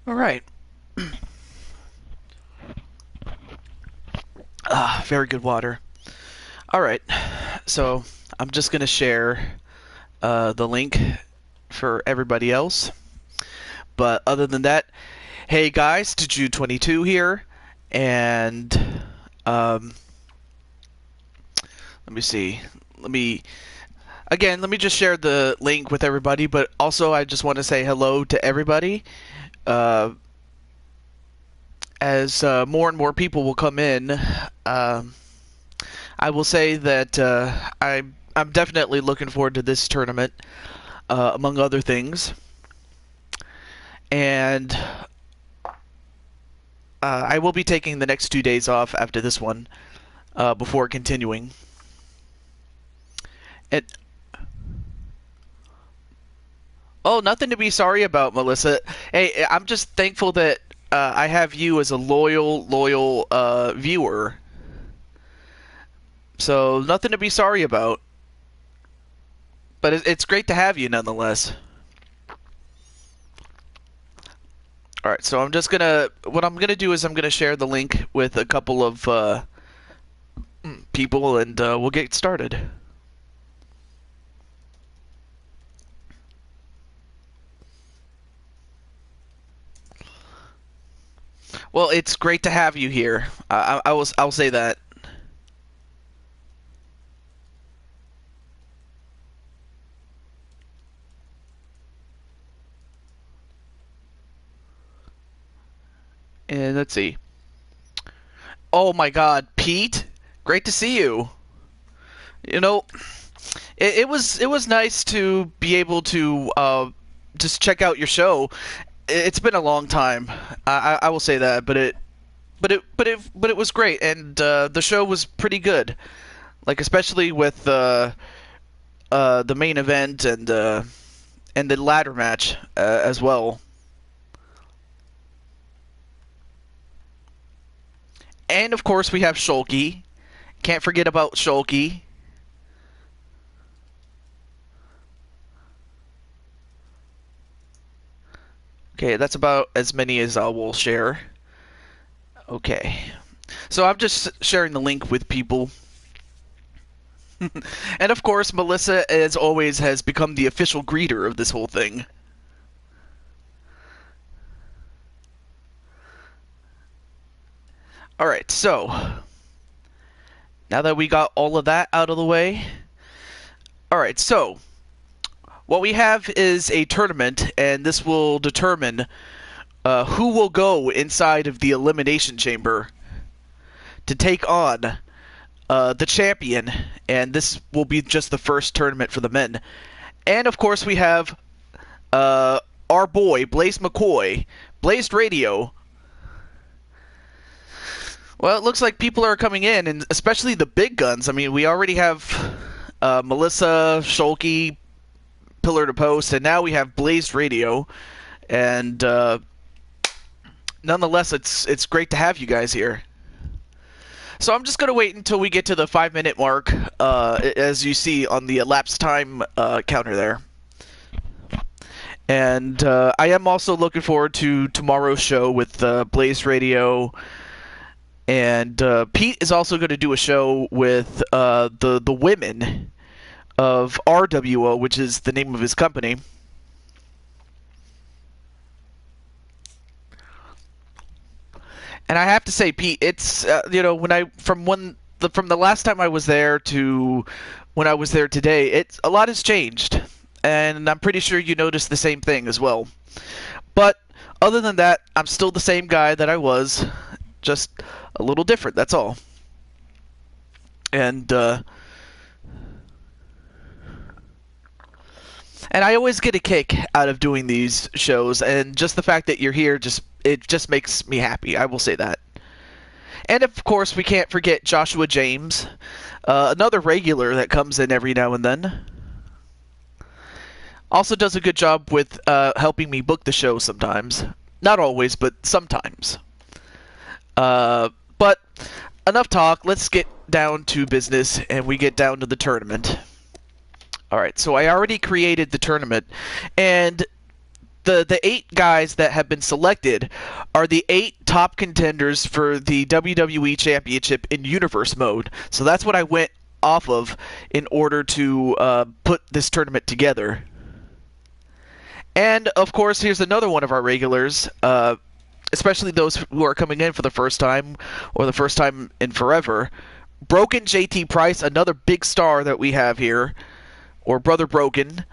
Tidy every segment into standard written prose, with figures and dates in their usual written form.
All right. Very good water. All right. So I'm just gonna share the link for everybody else. But other than that, hey guys, to Jude22 here, and um, let me see. Let me just share the link with everybody. But also, I just want to say hello to everybody. Uh, as more and more people will come in, I will say that I'm definitely looking forward to this tournament, among other things. And I will be taking the next 2 days off after this one before continuing. And oh, nothing to be sorry about, Melissa. Hey, I'm just thankful that I have you as a loyal viewer. So nothing to be sorry about. But it's great to have you nonetheless. All right, so what I'm gonna do is I'm gonna share the link with a couple of people, and we'll get started. Well, it's great to have you here. I'll say that. And let's see. Oh my God, Pete, great to see you. You know, it was nice to be able to just check out your show. It's been a long time. I will say that, but it was great, and the show was pretty good. Like especially with the main event and the ladder match as well. And of course we have Shulky. Can't forget about Shulky. Okay, that's about as many as I will share. Okay. So I'm just sharing the link with people. And of course, Melissa, as always, has become the official greeter of this whole thing. Alright, so now that we got all of that out of the way. Alright, so what we have is a tournament, and this will determine who will go inside of the Elimination Chamber to take on the champion, and this will be just the first tournament for the men. And of course, we have our boy Blaze McCoy, Blazed Radio. Well, it looks like people are coming in, and especially the big guns. I mean, we already have Melissa, Shulky, Pillar to Post, and now we have Blazed Radio. And nonetheless, it's great to have you guys here. So I'm just going to wait until we get to the 5-minute mark, as you see on the elapsed time counter there. And I am also looking forward to tomorrow's show with Blaze Radio. And Pete is also going to do a show with the women of RWO, which is the name of his company. And I have to say, Pete, it's from the last time I was there to when I was there today, a lot has changed, and I'm pretty sure you noticed the same thing as well. But other than that, I'm still the same guy that I was, just a little different. That's all. And I always get a kick out of doing these shows, and just the fact that you're here just makes me happy. I will say that. And of course, we can't forget Joshua James, another regular that comes in every now and then. Also does a good job with helping me book the show sometimes. Not always, but sometimes. But enough talk. Let's get down to business, and we get down to the tournament. Alright, so I already created the tournament, and the 8 guys that have been selected are the 8 top contenders for the WWE Championship in Universe mode. So that's what I went off of in order to put this tournament together. And of course, here's another one of our regulars, especially those who are coming in for the first time or the first time in forever. Broken JT Price, another big star that we have here, or Brother Broken.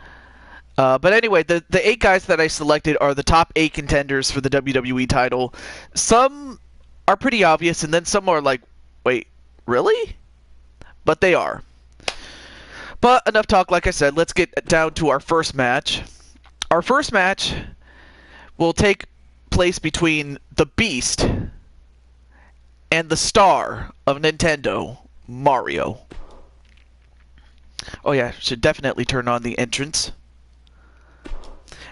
But anyway, the 8 guys that I selected are the top 8 contenders for the WWE title. Some are pretty obvious, and then some are like, wait, really? But they are. But enough talk, like I said, let's get down to our first match. Our first match will take place between the Beast and the star of Nintendo, Mario. Oh yeah, should definitely turn on the entrance.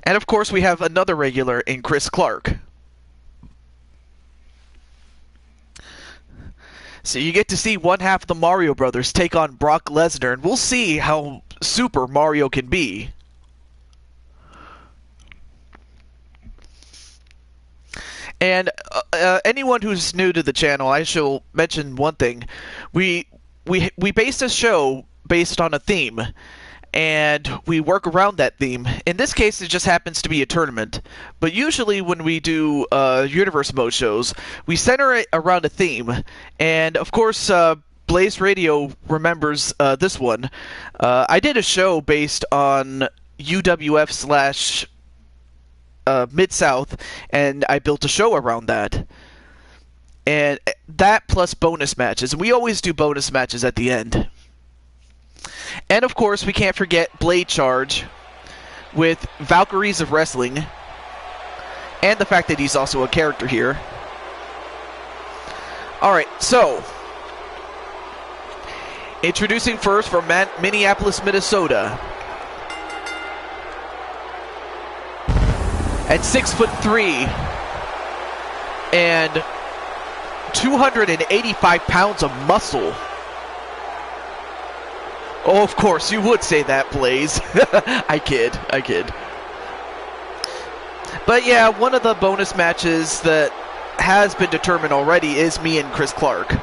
And of course we have another regular in Chris Clark. So you get to see one half of the Mario Brothers take on Brock Lesnar, and we'll see how super Mario can be. And anyone who's new to the channel, I shall mention one thing. We base this show based on a theme, and we work around that theme. In this case, it just happens to be a tournament. But usually when we do Universe Mode shows, we center it around a theme. And of course, Blaze Radio remembers this one. I did a show based on UWF / Mid-South, and I built a show around that. And that plus bonus matches. We always do bonus matches at the end. And of course, we can't forget Blade Charge with Valkyries of Wrestling, and the fact that he's also a character here. Alright, so introducing first from Minneapolis, Minnesota. At 6'3" and 285 pounds of muscle. Oh, of course, you would say that, Blaze. I kid. But yeah, one of the bonus matches that has been determined already is me and Chris Clark.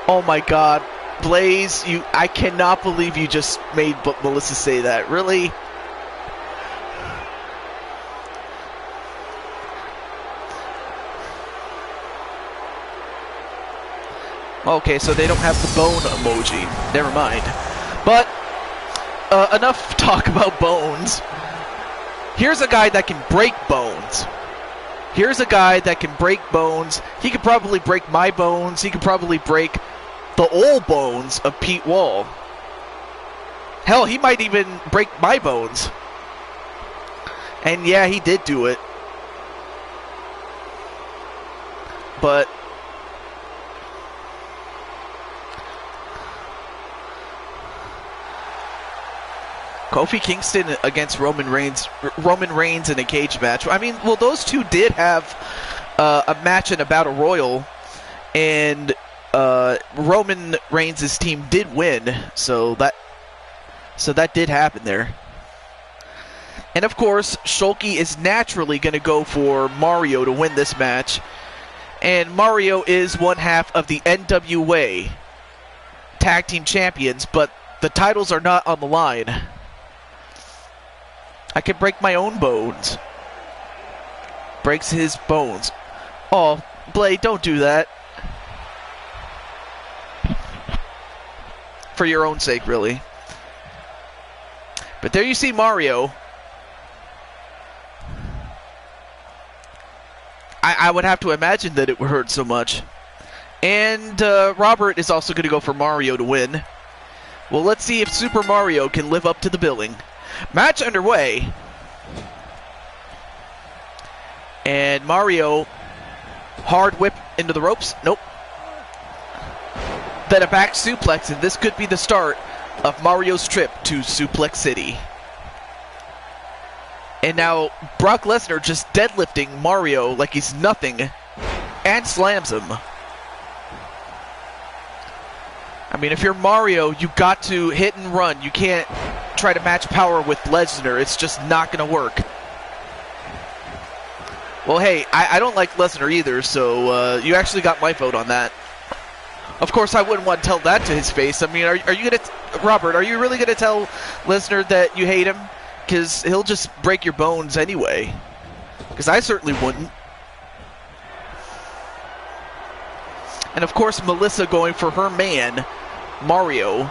Oh my god, Blaze, I cannot believe you just made Melissa say that. Really? Okay, so they don't have the bone emoji. Never mind. But, enough talk about bones. Here's a guy that can break bones. Here's a guy that can break bones. He could probably break my bones. He could probably break the old bones of Pete Wall. Hell, he might even break my bones. And yeah, he did do it. But Kofi Kingston against Roman Reigns in a cage match. I mean, well, those two did have a match in a battle royal, and Roman Reigns' team did win, so that did happen there. And of course, Shulky is naturally going to go for Mario to win this match, and Mario is one half of the NWA Tag Team Champions, but the titles are not on the line. I can break my own bones. Breaks his bones. Oh, Blade, don't do that. For your own sake, really. But there you see Mario. I would have to imagine that it would hurt so much. And Robert is also going to go for Mario to win. Well, let's see if Super Mario can live up to the billing. Match underway. And Mario, hard whip into the ropes. Nope. Then a back suplex, and this could be the start of Mario's trip to Suplex City. And now Brock Lesnar just deadlifting Mario like he's nothing and slams him. I mean, if you're Mario, you got to hit and run. You can't try to match power with Lesnar. It's just not going to work. Well, hey, I don't like Lesnar either, so you actually got my vote on that. Of course, I wouldn't want to tell that to his face. I mean, are you going to... Robert, are you really going to tell Lesnar that you hate him? Because he'll just break your bones anyway. Because I certainly wouldn't. And of course, Melissa going for her man, Mario.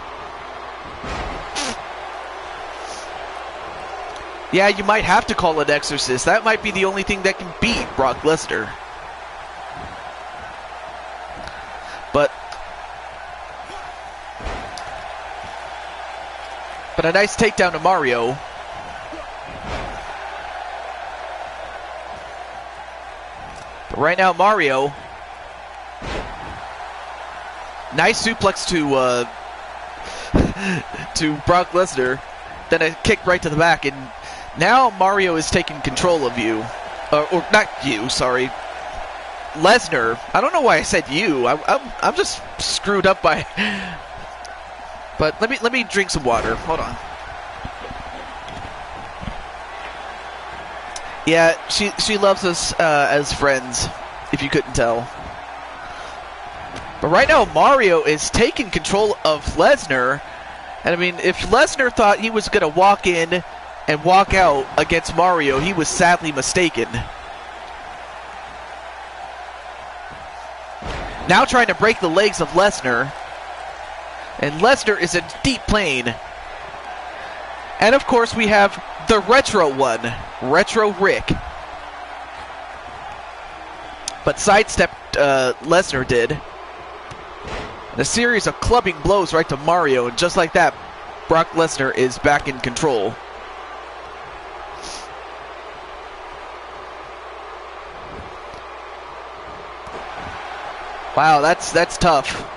Yeah, you might have to call it Exorcist. That might be the only thing that can beat Brock Lesnar. But a nice takedown to Mario. But right now, Mario. Nice suplex to Brock Lesnar. Then a kick right to the back, and now Mario is taking control of you. Or not you, sorry. Lesnar. I don't know why I said you. I'm just screwed up by... But let me drink some water. Hold on. Yeah, she loves us as friends, if you couldn't tell. But right now, Mario is taking control of Lesnar. And I mean, if Lesnar thought he was going to walk in and walk out against Mario, he was sadly mistaken. Now trying to break the legs of Lesnar. And Lesnar is in deep pain. And of course, we have the retro one, Retro Rick. But sidestepped Lesnar did. A series of clubbing blows right to Mario, and just like that, Brock Lesnar is back in control. Wow, that's tough.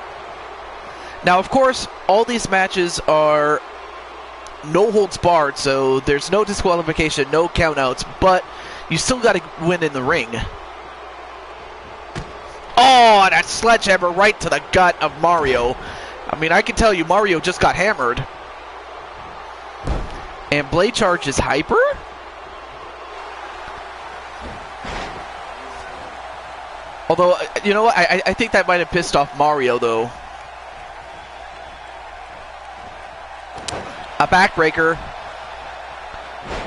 Now, of course, all these matches are no holds barred, so there's no disqualification, no countouts, but you still got to win in the ring. Oh, and that sledgehammer right to the gut of Mario. I mean, I can tell you, Mario just got hammered. And Blade Charge is hyper? Although, you know what? I think that might have pissed off Mario, though. A backbreaker.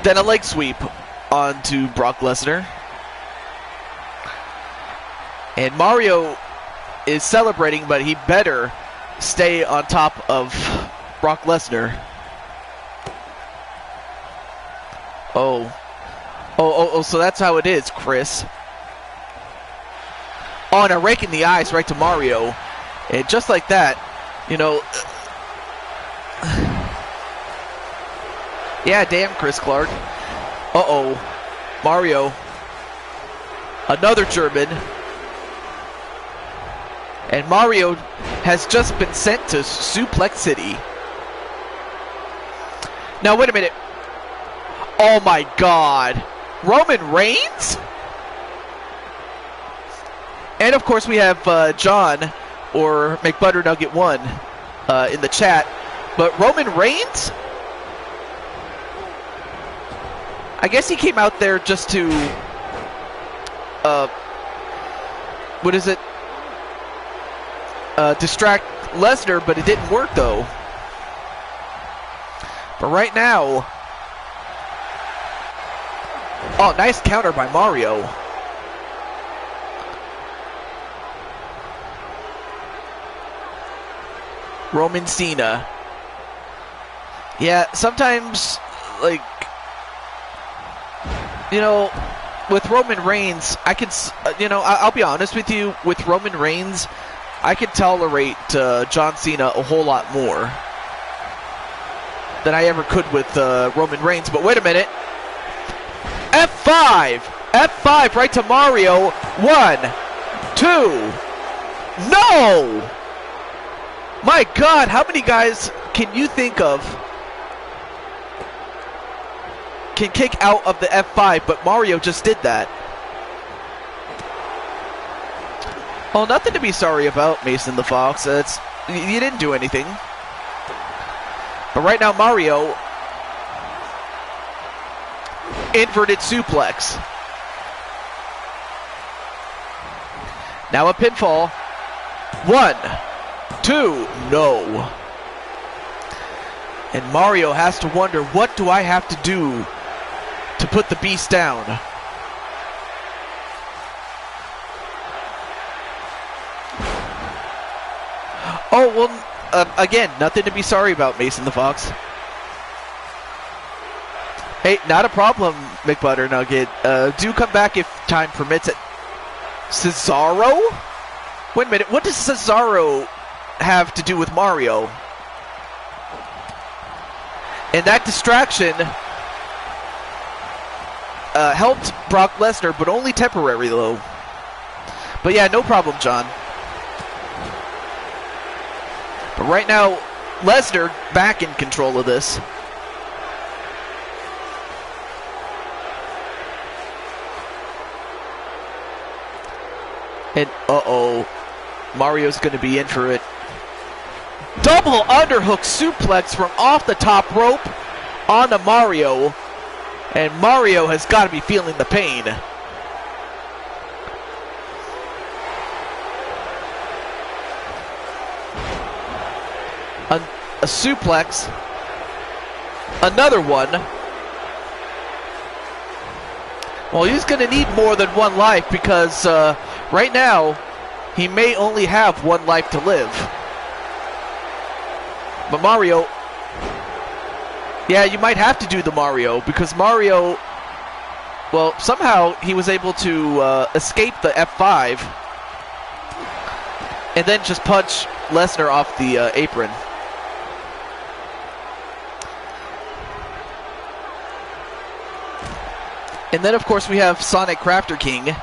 Then a leg sweep onto Brock Lesnar. And Mario is celebrating, but he better stay on top of Brock Lesnar. Oh, so that's how it is, Chris. Oh, and a rake in the eyes right to Mario. And just like that, you know... Yeah, damn, Chris Clark. Uh-oh. Mario. Another German. And Mario has just been sent to Suplex City. Now, wait a minute. Oh, my God. Roman Reigns? And, of course, we have John, or McButternugget1, in the chat. But Roman Reigns? I guess he came out there just to... what is it? Distract Lesnar, but it didn't work though. But right now, oh, nice counter by Mario. Roman Cena. Yeah, sometimes, like, you know, with Roman Reigns, I can, you know, I'll be honest with you, with Roman Reigns, I could tolerate John Cena a whole lot more than I ever could with Roman Reigns. But wait a minute. F5! F5 right to Mario. 1, 2. No! My God, how many guys can you think of can kick out of the F5, but Mario just did that? Well, nothing to be sorry about, Mason the Fox. You didn't do anything. But right now, Mario Inverted suplex. Now a pinfall. 1, 2, no. And Mario has to wonder, what do I have to do to put the beast down? Oh, well, again, nothing to be sorry about, Mason the Fox. Hey, not a problem, McButternugget. Do come back if time permits it. Cesaro? Wait a minute, what does Cesaro have to do with Mario? And that distraction helped Brock Lesnar, but only temporary, though. But yeah, no problem, John. But right now, Lesnar back in control of this. And, uh-oh, Mario's going to be in for it. Double underhook suplex from off the top rope onto Mario. And Mario has got to be feeling the pain. A suplex. Another one. Well, he's going to need more than one life because right now he may only have one life to live. But Mario, yeah, you might have to do the Mario because Mario, well, somehow he was able to escape the F5 and then just punch Lesnar off the apron. And then, of course, we have Sonic Crafter King,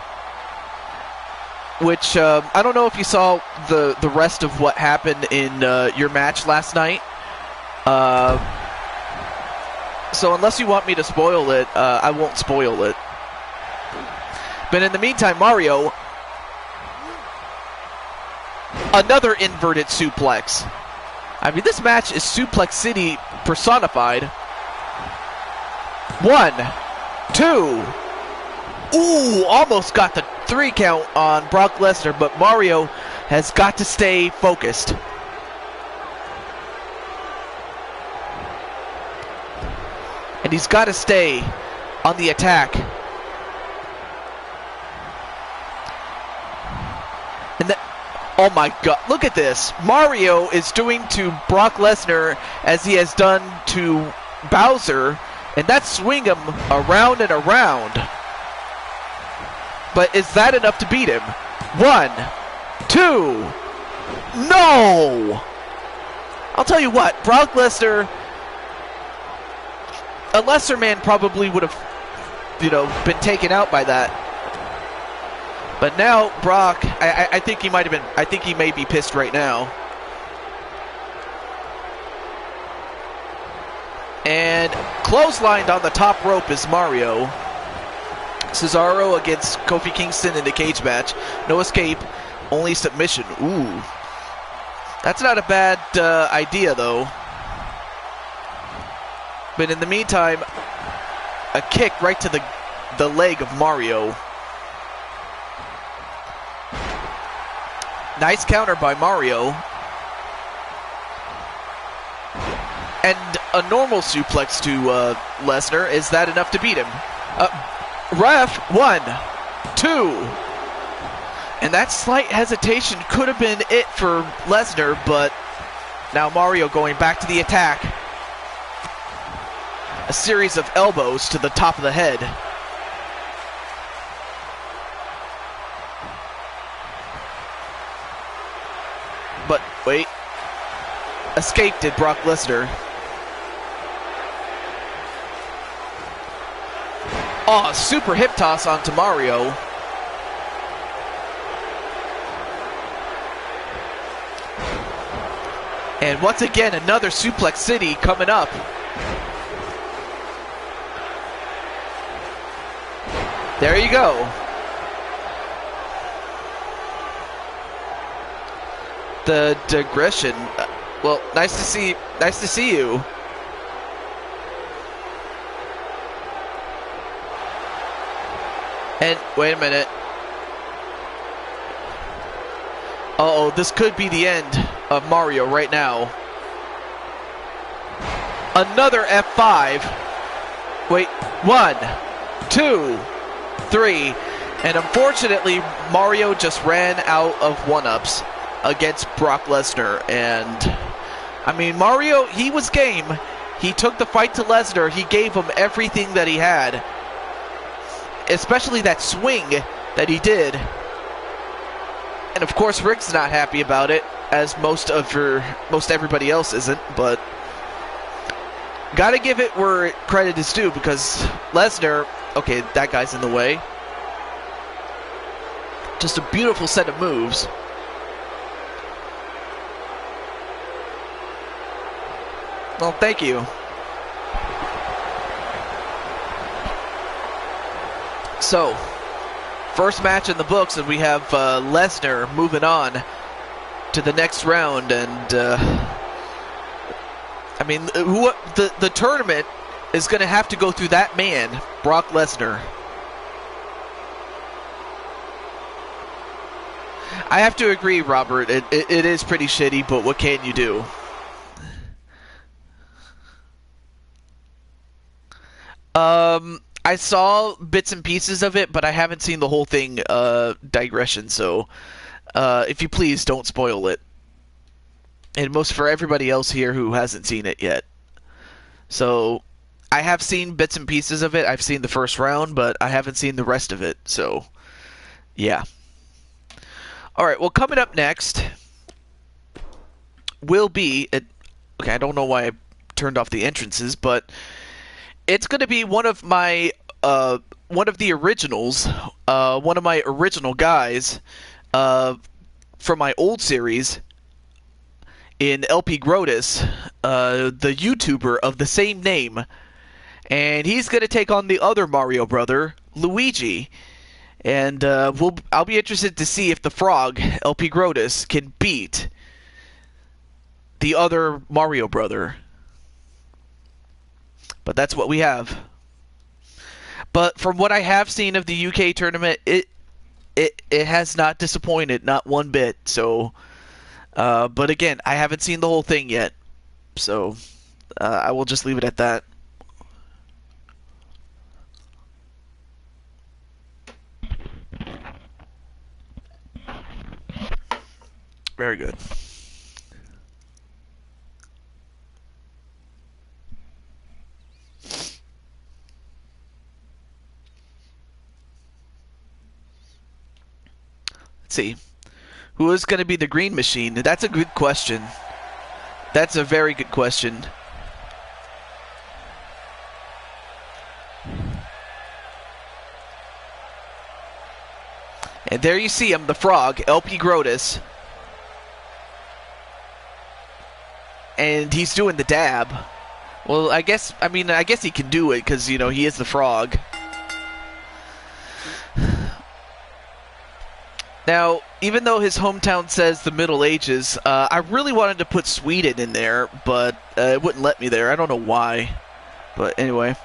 which I don't know if you saw the rest of what happened in your match last night. So unless you want me to spoil it, I won't spoil it. But in the meantime, Mario, another inverted suplex. I mean, this match is Suplex City personified. 1, 2. Ooh, almost got the 3 count on Brock Lesnar, but Mario has got to stay focused. And he's got to stay on the attack. And that, oh my God, look at this. Mario is doing to Brock Lesnar as he has done to Bowser, and that's swing him around and around. But is that enough to beat him? 1, 2, no! I'll tell you what, Brock Lesnar, a lesser man probably would have, been taken out by that. But now Brock, I think he might have been, I think he may be pissed right now. And clotheslined on the top rope is Mario. Cesaro against Kofi Kingston in the cage match. No escape, only submission. Ooh. That's not a bad idea, though. But in the meantime, a kick right to the leg of Mario. Nice counter by Mario. And a normal suplex to Lesnar. Is that enough to beat him? Ref, 1, 2. And that slight hesitation could have been it for Lesnar, but now Mario going back to the attack. A series of elbows to the top of the head. But wait. Escape did Brock Lesnar. Oh, super hip toss onto Mario. And once again, another Suplex City coming up. There you go. The digression. Well, nice to see you. And wait a minute. Uh-oh, this could be the end of Mario right now. Another F5. Wait, 1, 2, 3. And unfortunately, Mario just ran out of 1-ups against Brock Lesnar. And, I mean, Mario, he was game. He took the fight to Lesnar. He gave him everything that he had. Especially that swing that he did. And of course, Rick's not happy about it, as most everybody else isn't, but gotta give it where credit is due, because Lesnar, okay, that guy's in the way. Just a beautiful set of moves. Well, thank you. So, first match in the books, and we have Lesnar moving on to the next round. And I mean, the tournament is going to have to go through that man, Brock Lesnar. I have to agree, Robert. It is pretty shitty, but what can you do? I saw bits and pieces of it, but I haven't seen the whole thing, digression, so if you please, don't spoil it. And most for everybody else here who hasn't seen it yet. So, I have seen bits and pieces of it. I've seen the first round, but I haven't seen the rest of it, so, yeah. Alright, well, coming up next will be... okay, I don't know why I turned off the entrances, but... it's going to be one of the originals, one of my original guys from my old series in LP Grotus, the YouTuber of the same name. And he's going to take on the other Mario brother, Luigi. And I'll be interested to see if the frog, LP Grotus, can beat the other Mario brother. But that's what we have. But from what I have seen of the UK tournament, it has not disappointed, not one bit. So, but again, I haven't seen the whole thing yet. So, I will just leave it at that. Very good. See, who is going to be the green machine? That's a good question. That's a very good question. And there you see him, the frog, LP Grotus. And he's doing the dab. Well, I guess he can do it because, you know, he is the frog. Now, even though his hometown says the Middle Ages, I really wanted to put Sweden in there, but it wouldn't let me there. I don't know why. But anyway.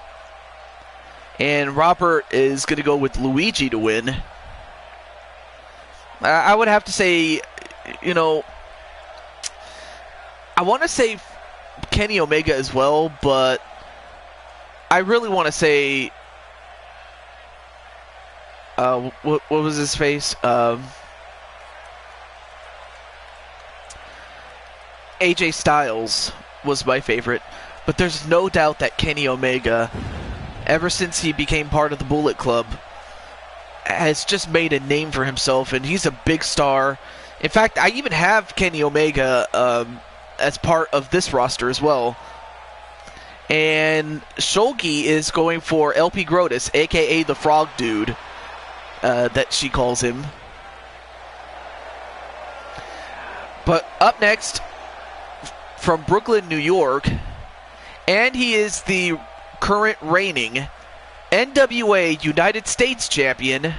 And Robert is going to go with Luigi to win. I would have to say, you know, I want to say Kenny Omega as well, but I really want to say... what was his face? AJ Styles was my favorite, but there's no doubt that Kenny Omega, ever since he became part of the Bullet Club, has just made a name for himself, and he's a big star. In fact, I even have Kenny Omega as part of this roster as well. And Shulgi is going for LP Grotus, aka the Frog Dude. That she calls him. But up next, from Brooklyn, New York, and he is the current reigning NWA United States champion,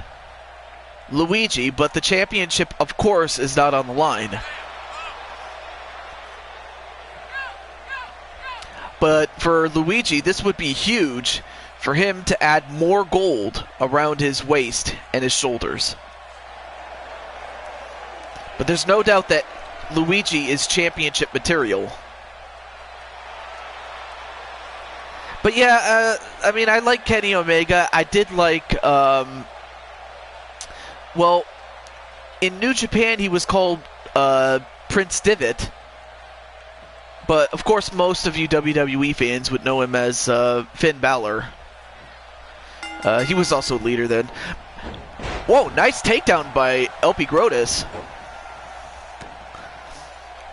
Luigi, but the championship, of course, is not on the line. But for Luigi, this would be huge for him to add more gold around his waist and his shoulders. But there's no doubt that Luigi is championship material. But yeah, I mean, I like Kenny Omega. I did like, well, in New Japan he was called Prince Devitt. But, of course, most of you WWE fans would know him as Finn Balor. He was also leader then. Whoa, nice takedown by LP Grotus.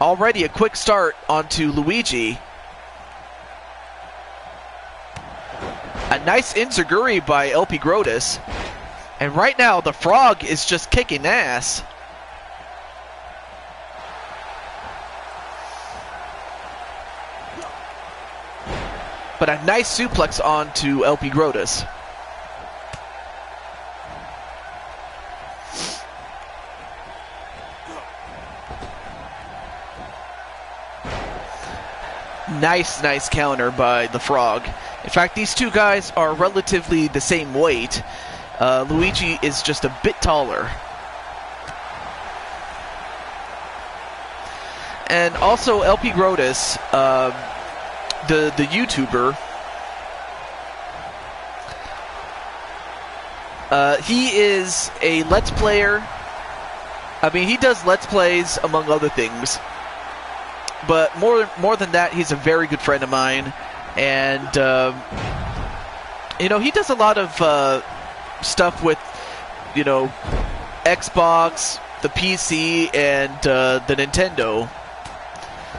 Already a quick start onto Luigi. A nice enziguri by LP Grotus. And right now, the Frog is just kicking ass. But a nice suplex onto LP Grotus. Nice counter by the Frog. In fact, these two guys are relatively the same weight. Luigi is just a bit taller. And also LP Grotus, the YouTuber, he is a Let's Player. I mean, he does Let's Plays, among other things. But more than that, he's a very good friend of mine. And, you know, he does a lot of stuff with, you know, Xbox, the PC, and the Nintendo,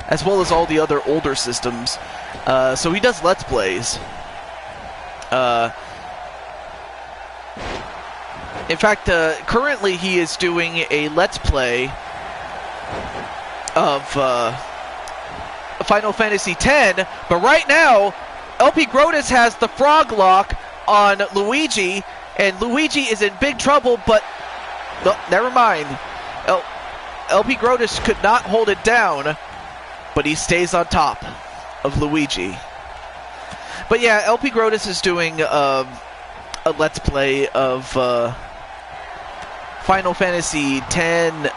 as well as all the other older systems. So he does Let's Plays. In fact, currently he is doing a Let's Play of Final Fantasy X, but right now, LP Grotus has the Frog Lock on Luigi, and Luigi is in big trouble, but no, never mind. LP Grotus could not hold it down, but he stays on top of Luigi. But yeah, LP Grotus is doing a Let's Play of Final Fantasy X,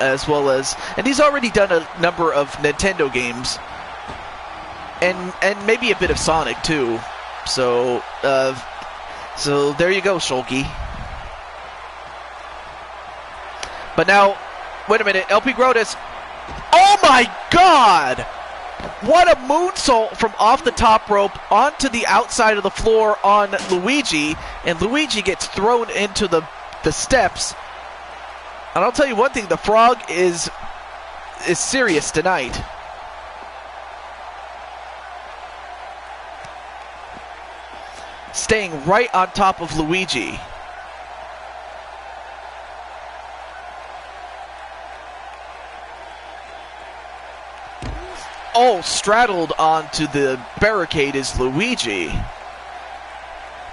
as well as, and he's already done a number of Nintendo games, and maybe a bit of Sonic too. So so there you go, Shulky. But now, wait a minute, LP Grotus. Oh my God! What a moonsault from off the top rope onto the outside of the floor on Luigi, and Luigi gets thrown into the steps. And I'll tell you one thing, the Frog is serious tonight. Staying right on top of Luigi. Oh, straddled onto the barricade is Luigi.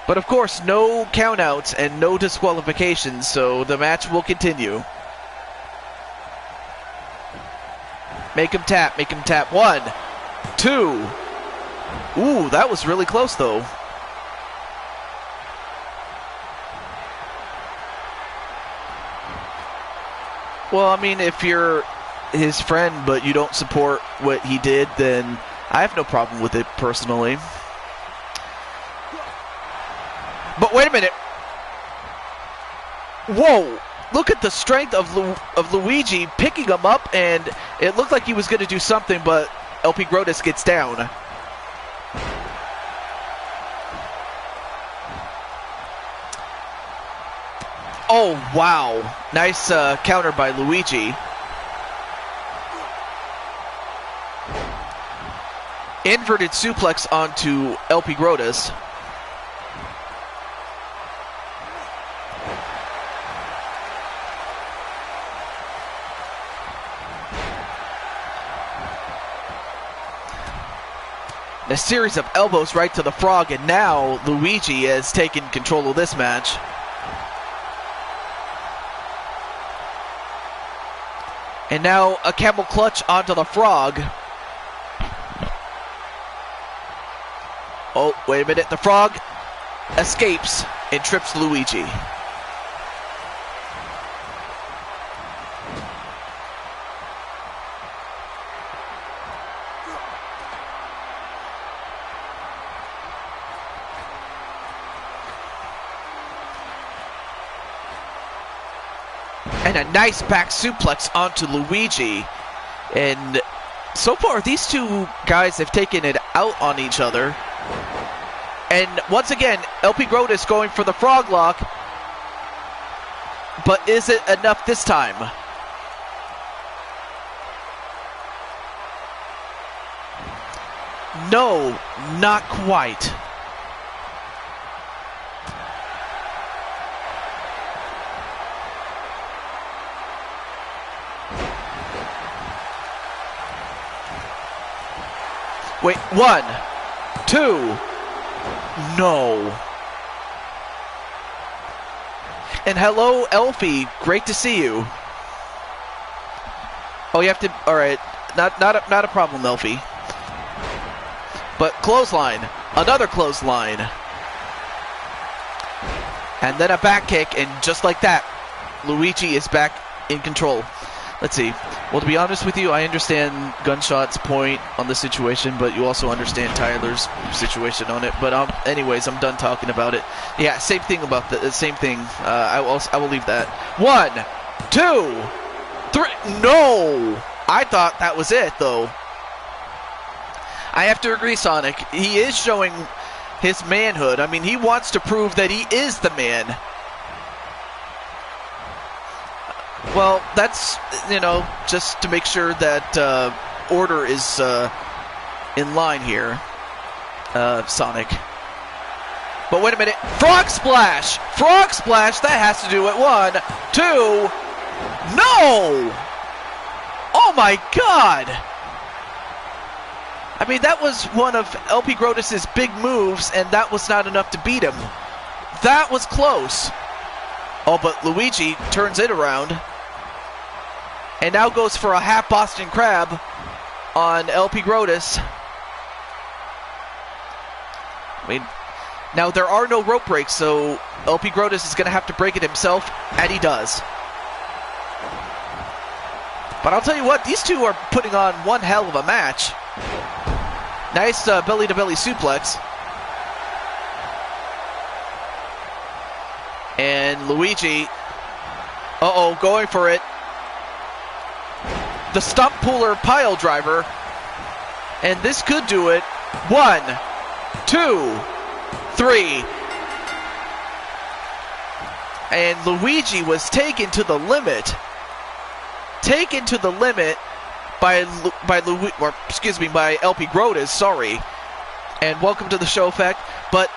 But of course, no countouts and no disqualifications, so the match will continue. Make him tap, make him tap. 1, 2. Ooh, that was really close though. Well, I mean, if you're his friend but you don't support what he did, then I have no problem with it personally. But wait a minute. Whoa! Look at the strength of Luigi picking him up, and it looked like he was going to do something, but LP Grotus gets down. Oh, wow. Nice counter by Luigi. Inverted suplex onto LP Grotus. A series of elbows right to the Frog, and now Luigi has taken control of this match. And now a camel clutch onto the Frog. Oh, wait a minute, the Frog. escapes and trips Luigi. And a nice back suplex onto Luigi. And so far, these two guys have taken it out on each other. And once again, LP Grotus going for the frog lock. But is it enough this time? No, not quite. Wait, 1, 2, no. And hello, Elfie, great to see you. Oh, you have to, alright, not a problem, Elfie. But clothesline, another clothesline. And then a back kick, and just like that, Luigi is back in control. Let's see. Well, to be honest with you, I understand Gunshot's point on the situation, but you also understand Tyler's situation on it. But anyways, I'm done talking about it. Yeah, same thing about the same thing. I will leave that. 1, 2, 3. No, I thought that was it though. I have to agree, Sonic. He is showing his manhood. I mean, he wants to prove that he is the man. Well, that's, you know, just to make sure that order is in line here, Sonic. But wait a minute. Frog Splash! Frog Splash! That has to do it. 1, 2... No! Oh my god! I mean, that was one of LP Grotus' big moves, and that was not enough to beat him. That was close. Oh, but Luigi turns it around. And now goes for a half Boston Crab on LP Grotus. I mean, now there are no rope breaks, so LP Grotus is going to have to break it himself, and he does. But I'll tell you what, these two are putting on one hell of a match. Nice belly-to-belly suplex. And Luigi, uh-oh, going for it. The stump puller pile driver. And this could do it. 1, 2, 3. And Luigi was taken to the limit. Taken to the limit by LP Grotus, sorry. And welcome to the show, Effect. But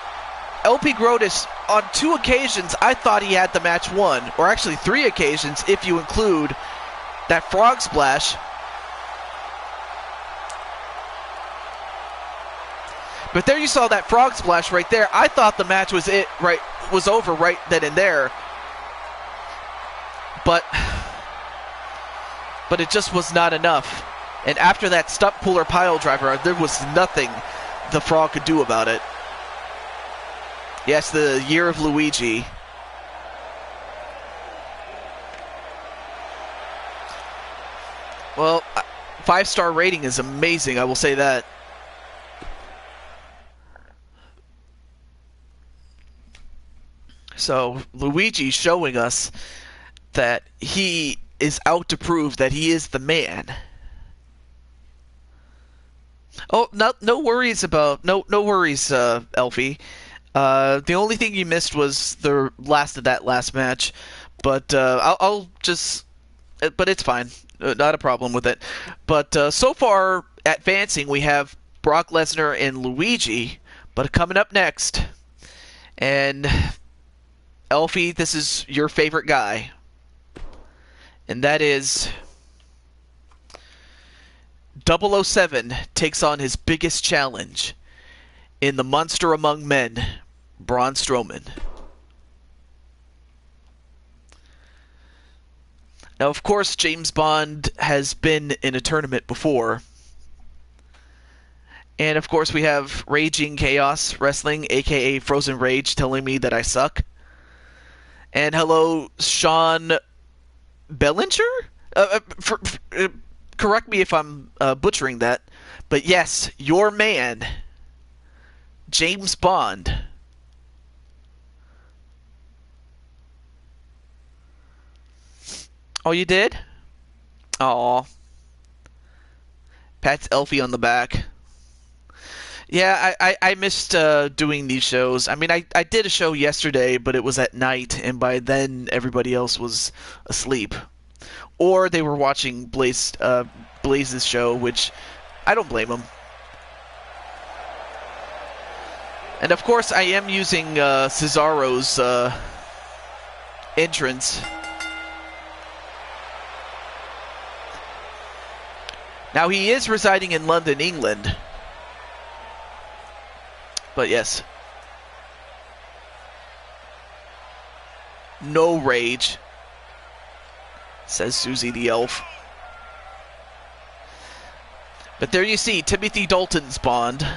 LP Grotus, on 2 occasions, I thought he had the match won. Or actually 3 occasions, if you include that frog splash. But there you saw that frog splash right there. I thought the match was over right then and there. But it just was not enough. And after that stump puller pile driver, there was nothing the Frog could do about it. Yes, the year of Luigi. Well, 5-star rating is amazing, I will say that. So, Luigi showing us that he is out to prove that he is the man. Oh, no worries about no worries, Elfie. The only thing you missed was the last of that last match, but I'll just. But it's fine, not a problem with it. But so far, advancing, we have Brock Lesnar and Luigi. But coming up next, and Elfie, this is your favorite guy. And that is 007 takes on his biggest challenge in the Monster Among Men, Braun Strowman. Now, of course, James Bond has been in a tournament before. And of course, we have Raging Chaos Wrestling, aka Frozen Rage, telling me that I suck. And hello, Sean Bellinger? Correct me if I'm butchering that. But yes, your man, James Bond. Oh, you did? Aw. Pat's Elfie on the back. Yeah, I missed doing these shows. I mean, I did a show yesterday, but it was at night, and by then everybody else was asleep. Or they were watching Blaze's show, which I don't blame them. And of course, I am using Cesaro's entrance. Now, he is residing in London, England. But yes. No rage, says Susie the Elf. But there you see Timothy Dalton's Bond.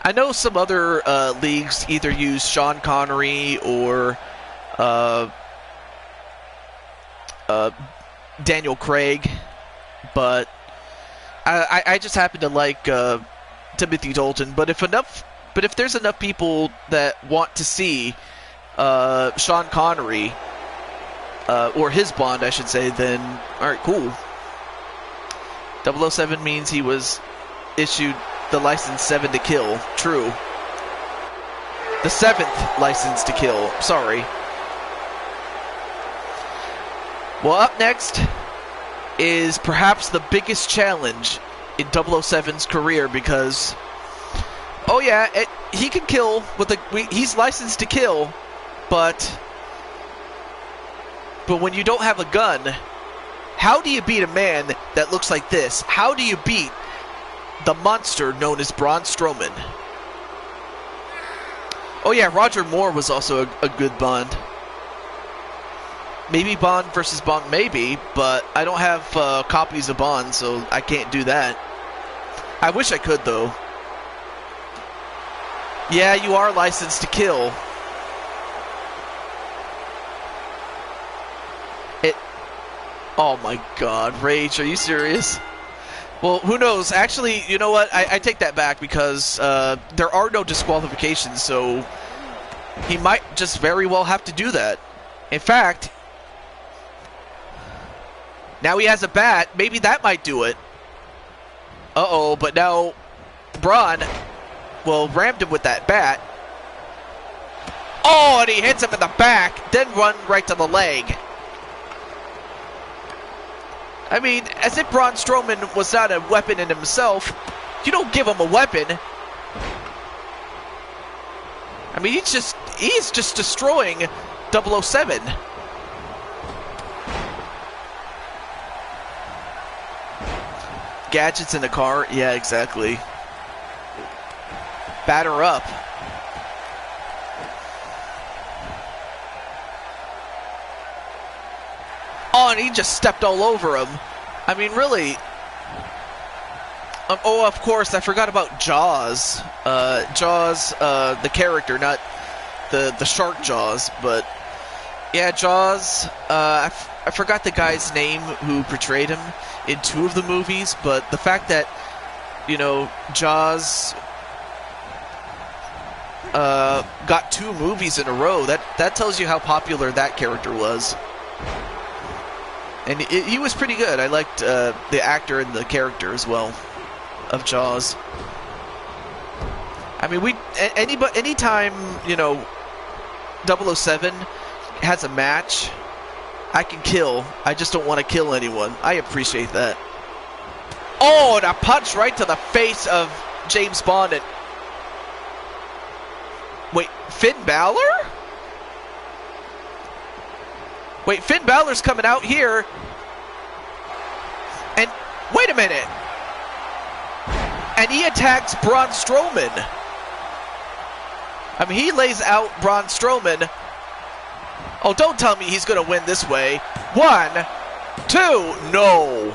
I know some other leagues either use Sean Connery or Daniel Craig, but I just happen to like Timothy Dalton. But if there's enough people that want to see Sean Connery or his Bond, I should say, then all right, cool. 007 means he was issued the license 7 to kill. True. The 7th license to kill. Sorry. Well, up next is perhaps the biggest challenge in 007's career, because, oh yeah, he can kill with he's licensed to kill, but when you don't have a gun, how do you beat a man that looks like this? How do you beat the monster known as Braun Strowman? Oh yeah, Roger Moore was also a good Bond. Maybe Bond versus Bond, maybe, but I don't have copies of Bond, so I can't do that. I wish I could, though. Yeah, you are licensed to kill. Oh my god, Rage, are you serious? Well, who knows? Actually, you know what? I take that back, because there are no disqualifications, so he might just very well have to do that. In fact, now he has a bat. Maybe that might do it. Uh-oh, but now Braun, well, rammed him with that bat. Oh, and he hits him in the back, then run right to the leg. I mean, as if Braun Strowman was not a weapon in himself. You don't give him a weapon. I mean, he's just destroying 007. Gadgets in the car? Yeah, exactly. Batter up. Oh, and he just stepped all over him. I mean, really. Oh, of course, I forgot about Jaws. Jaws, the character, not the shark Jaws, but yeah, Jaws. I forgot the guy's name who portrayed him in 2 of the movies, but the fact that, you know, Jaws got 2 movies in a row, that tells you how popular that character was. And he was pretty good. I liked the actor and the character as well of Jaws. I mean, anytime, you know, 007 has a match, I can kill. I just don't want to kill anyone. I appreciate that. Oh, and a punch right to the face of James Bond. And wait, Finn Balor? Wait, Finn Balor's coming out here. And wait a minute. And he attacks Braun Strowman. I mean, he lays out Braun Strowman. Oh, don't tell me he's going to win this way. 1, 2, no.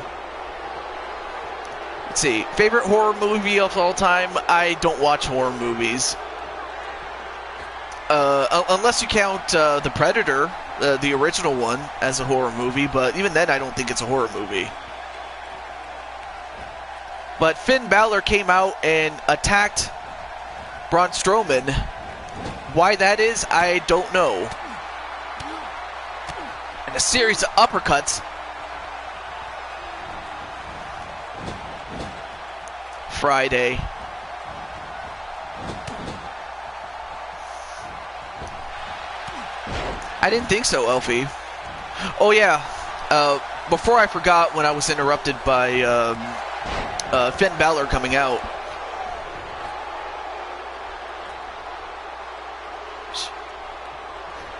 Let's see. Favorite horror movie of all time? I don't watch horror movies. Unless you count The Predator, the original one, as a horror movie, but even then I don't think it's a horror movie. But Finn Balor came out and attacked Braun Strowman. Why that is, I don't know. And a series of uppercuts. Friday. I didn't think so, Elfie. Oh yeah, before I forgot when I was interrupted by Finn Balor coming out.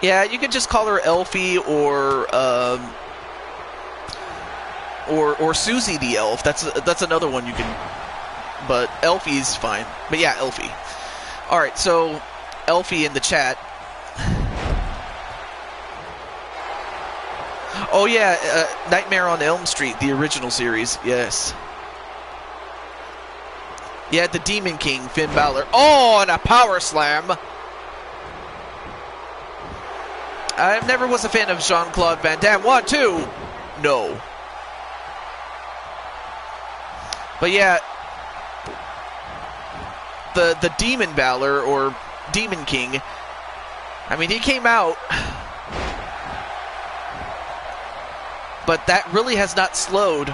Yeah, you could just call her Elfie or Susie the Elf. That's another one you can. But Elfie's fine. But yeah, Elfie. All right, so Elfie in the chat. Oh yeah, Nightmare on Elm Street, the original series. Yes. Yeah, the Demon King, Finn Balor. Oh, and a power slam. I never was a fan of Jean-Claude Van Damme. 1, 2. No. But yeah, the Demon Balor, or Demon King, I mean, he came out, but that really has not slowed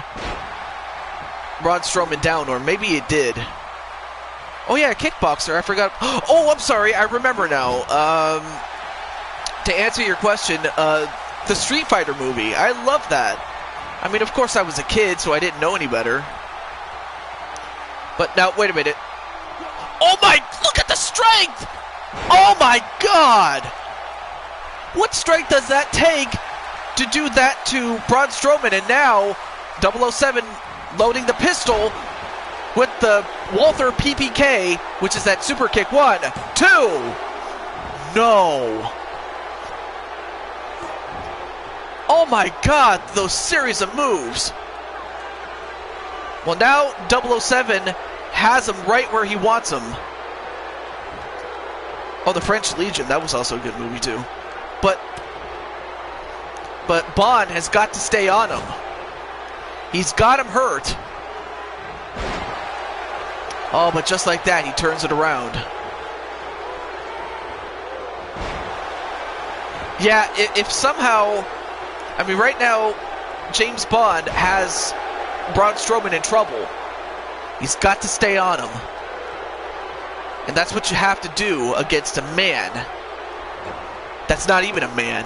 Braun Strowman down, or maybe it did. Oh yeah, kickboxer, I forgot. Oh, I'm sorry, I remember now. To answer your question, the Street Fighter movie, I love that. I mean, of course I was a kid, so I didn't know any better. But now, wait a minute. Oh my, look at the strength! Oh my God! What strength does that take to do that to Braun Strowman? And now, 007 loading the pistol with the Walther PPK, which is that super kick. 1, 2. No. Oh my God, those series of moves. Well, now 007 has him right where he wants him. Oh, the French Legion, that was also a good movie too. But Bond has got to stay on him. He's got him hurt. Oh, but just like that, he turns it around. Yeah, if somehow, I mean, right now, James Bond has Braun Strowman in trouble. He's got to stay on him. And that's what you have to do against a man that's not even a man.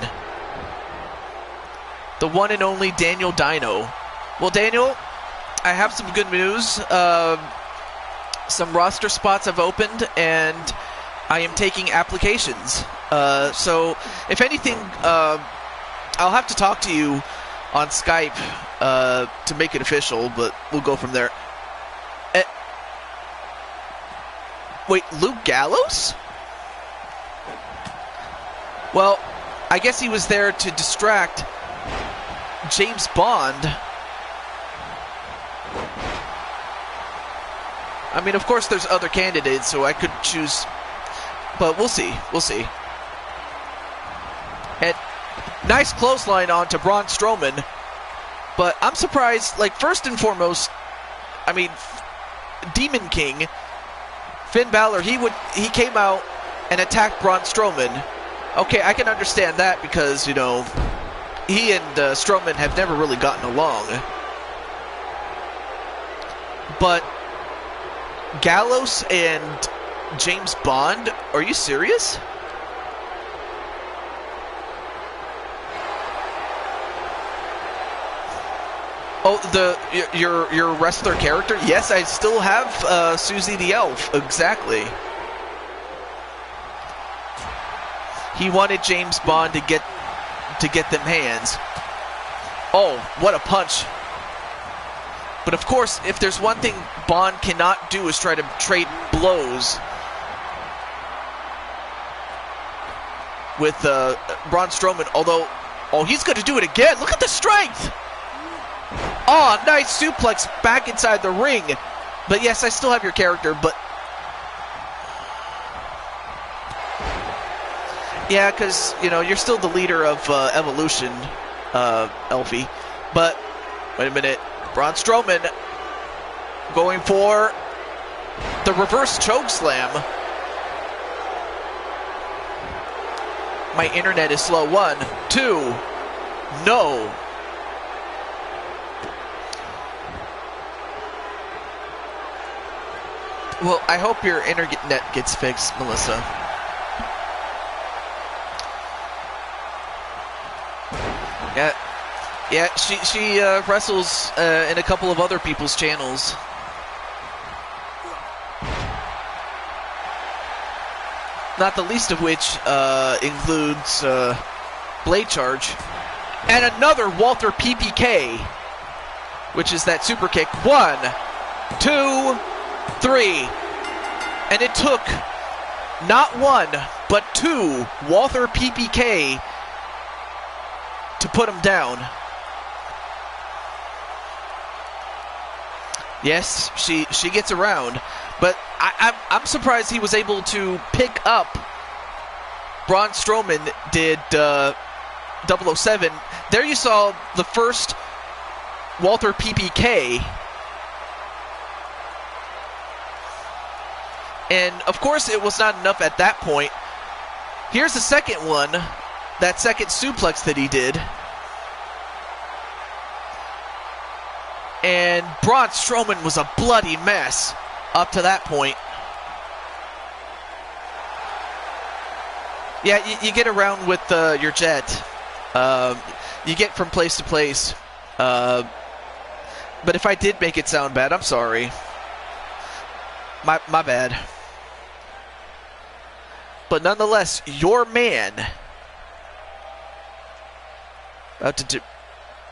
The one and only Daniel Dino. Well, Daniel, I have some good news. Some roster spots have opened, and I am taking applications. So, if anything, I'll have to talk to you on Skype to make it official, but we'll go from there. Wait, Luke Gallows? Well, I guess he was there to distract James Bond. I mean, of course, there's other candidates, so I could choose, but we'll see. We'll see. And nice clothesline on to Braun Strowman, but I'm surprised. Like, first and foremost, I mean, Demon King, Finn Balor, he came out and attacked Braun Strowman. Okay, I can understand that because, you know, he and Strowman have never really gotten along. But Gallows and James Bond, are you serious? Oh, your wrestler character? Yes, I still have Susie the Elf. Exactly. He wanted James Bond to get them hands. Oh, what a punch. But of course, if there's one thing Bond cannot do is try to trade blows with Braun Strowman. Although, oh, he's going to do it again. Look at the strength. Oh, nice suplex back inside the ring. But yes, I still have your character, but... Yeah, because, you know, you're still the leader of Evolution, Elfie. But, wait a minute. Braun Strowman going for the reverse choke slam. My internet is slow. 1, 2, no. Well, I hope your internet gets fixed, Melissa. Yeah, she wrestles in a couple of other people's channels. Not the least of which includes Blade Charge. And another Walter PPK, which is that super kick. 1, 2, 3. And it took not 1, but 2 Walter PPK to put him down. Yes, she gets around, but I'm surprised he was able to pick up. Braun Strowman did 007. There you saw the first Walter PPK. And, of course, it was not enough at that point. Here's the second one, that second suplex that he did. And Braun Strowman was a bloody mess up to that point. Yeah, you get around with your jet. You get from place to place. But if I did make it sound bad, I'm sorry. My bad. But nonetheless, your man.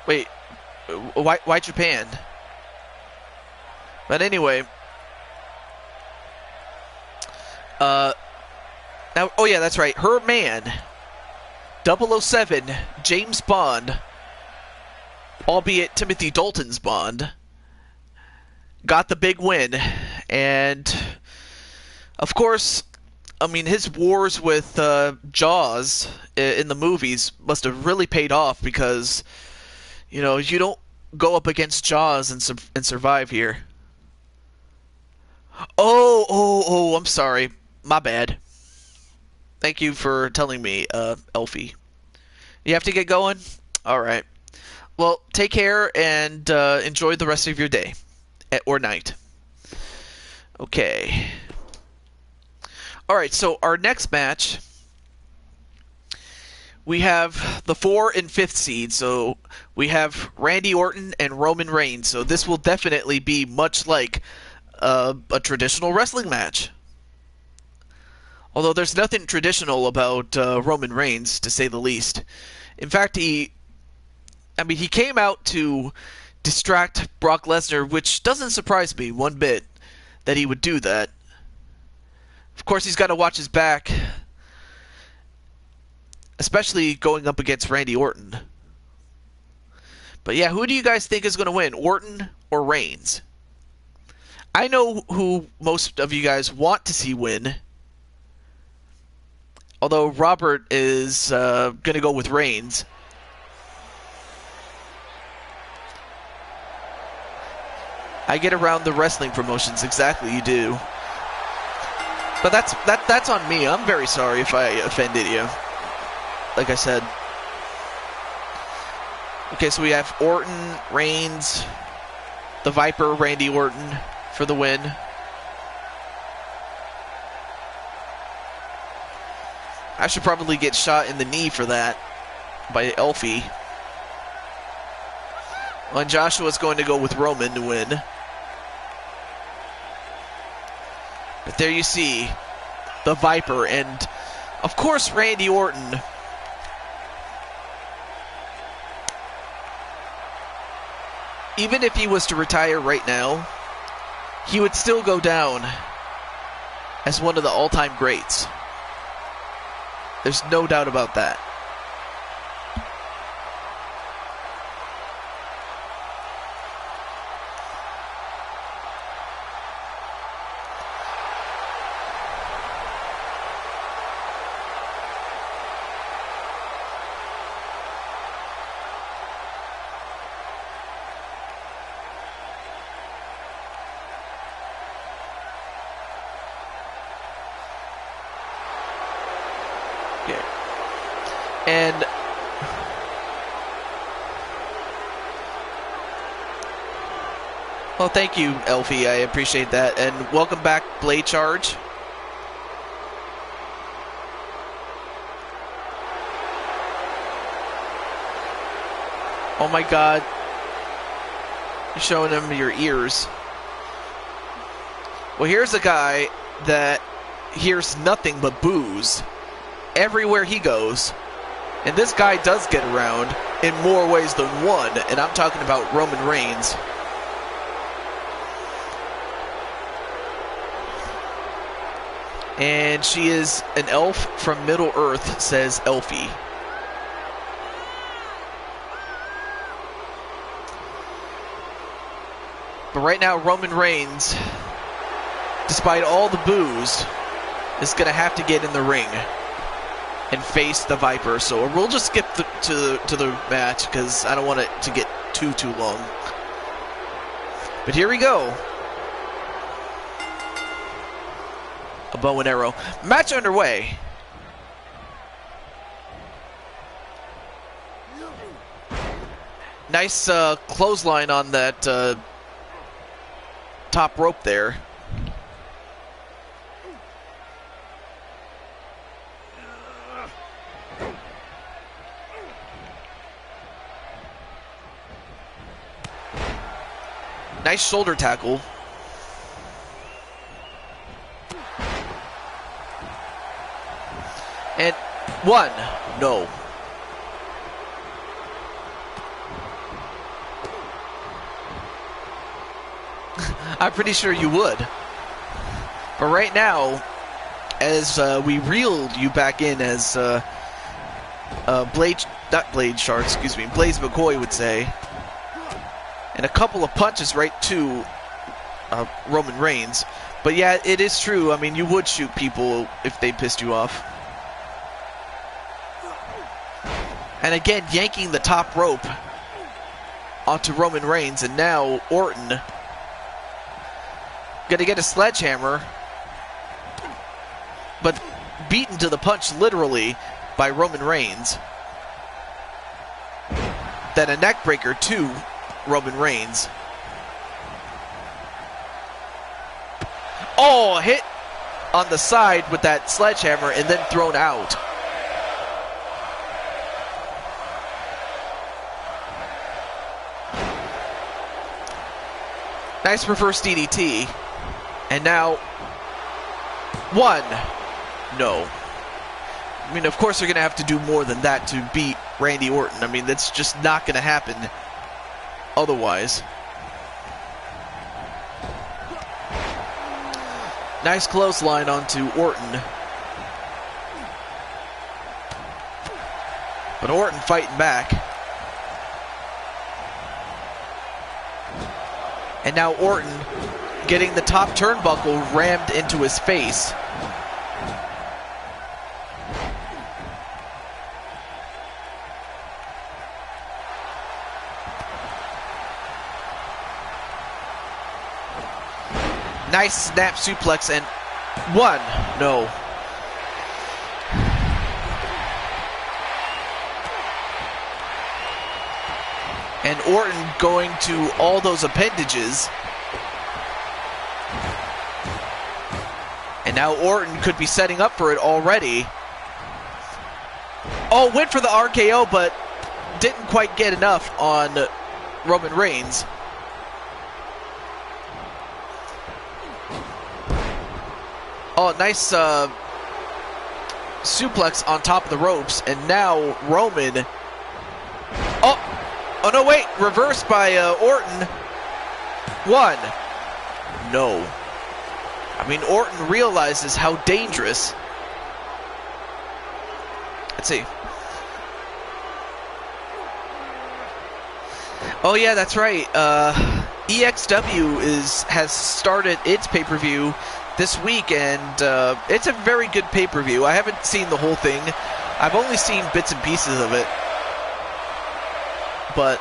Wait. Why Japan? But anyway. Now, oh yeah, that's right. Her man, 007, James Bond, albeit Timothy Dalton's Bond, got the big win. And, of course, I mean, his wars with Jaws in the movies must have really paid off because, you know, you don't go up against Jaws and survive here. Oh, I'm sorry. My bad. Thank you for telling me, Elfie. You have to get going? Alright. Well, take care and enjoy the rest of your day. Or night. Okay. Alright, so our next match, we have the 4 and 5th seed. So we have Randy Orton and Roman Reigns. So this will definitely be much like a traditional wrestling match. Although there's nothing traditional about Roman Reigns, to say the least. In fact, he came out to distract Brock Lesnar, which doesn't surprise me one bit that he would do that. Of course, he's got to watch his back, especially going up against Randy Orton. But yeah, who do you guys think is going to win, Orton or Reigns? I know who most of you guys want to see win. Although Robert is going to go with Reigns. I get around the wrestling promotions, exactly, you do. But that's on me. I'm very sorry if I offended you. Like I said. Okay, so we have Orton, Reigns, the Viper, Randy Orton for the win. I should probably get shot in the knee for that by Elfie. Well, and Joshua's going to go with Roman to win. But there you see the Viper and, of course, Randy Orton. Even if he was to retire right now, he would still go down as one of the all-time greats. There's no doubt about that. And well, thank you, Elfie. I appreciate that. And welcome back, Blade Charge. Oh my God. You're showing them your ears. Well, here's a guy that hears nothing but boos everywhere he goes. And this guy does get around in more ways than one. And I'm talking about Roman Reigns. And she is an elf from Middle Earth, says Elfie. But right now, Roman Reigns, despite all the boos, is going to have to get in the ring and face the Viper. So we'll just skip to the match because I don't want it to get too long. But here we go. A bow and arrow. Match underway. Nice clothesline on that top rope there. Nice shoulder tackle. And one. No. I'm pretty sure you would. But right now, as we reeled you back in, as Blaze McCoy would say, and a couple of punches right to Roman Reigns. But yeah, it is true. I mean, you would shoot people if they pissed you off. And again, yanking the top rope onto Roman Reigns, and now Orton gonna get a sledgehammer, but beaten to the punch literally by Roman Reigns. Then a neckbreaker to Roman Reigns. Oh, hit on the side with that sledgehammer and then thrown out. Nice reverse DDT. And now, one. No. I mean, of course they're going to have to do more than that to beat Randy Orton. I mean, that's just not going to happen otherwise. Nice clothesline onto Orton. But Orton fighting back. And now Orton getting the top turnbuckle rammed into his face. Nice snap suplex and one. No. And Orton going to all those appendages. And now Orton could be setting up for it already. Oh, went for the RKO, but didn't quite get enough on Roman Reigns. Oh, nice suplex on top of the ropes. And now Roman... Oh no, wait. Reversed by Orton. One. No. I mean, Orton realizes how dangerous. Let's see. Oh yeah, that's right. EXW has started its pay-per-view this week, and it's a very good pay-per-view. I haven't seen the whole thing. I've only seen bits and pieces of it. But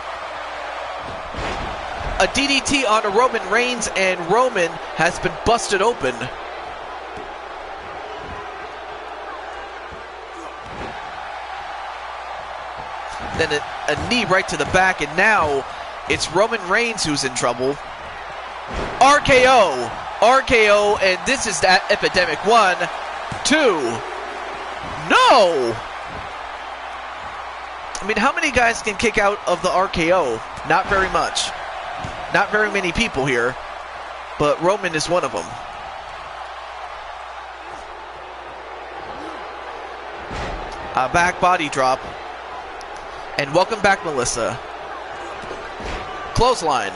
a DDT on a Roman Reigns, and Roman has been busted open. then a knee right to the back, and now it's Roman Reigns who's in trouble. RKO! RKO, and this is that epidemic. 1, 2. No! I mean, how many guys can kick out of the RKO? Not very much. Not very many people here, but Roman is one of them. A back body drop. And welcome back, Melissa. Clothesline.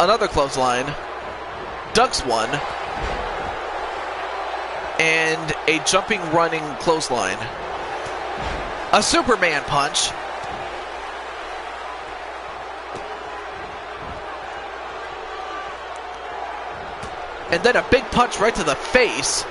Another clothesline. Ducks one. And a jumping, running clothesline. A Superman punch. And then a big punch right to the face.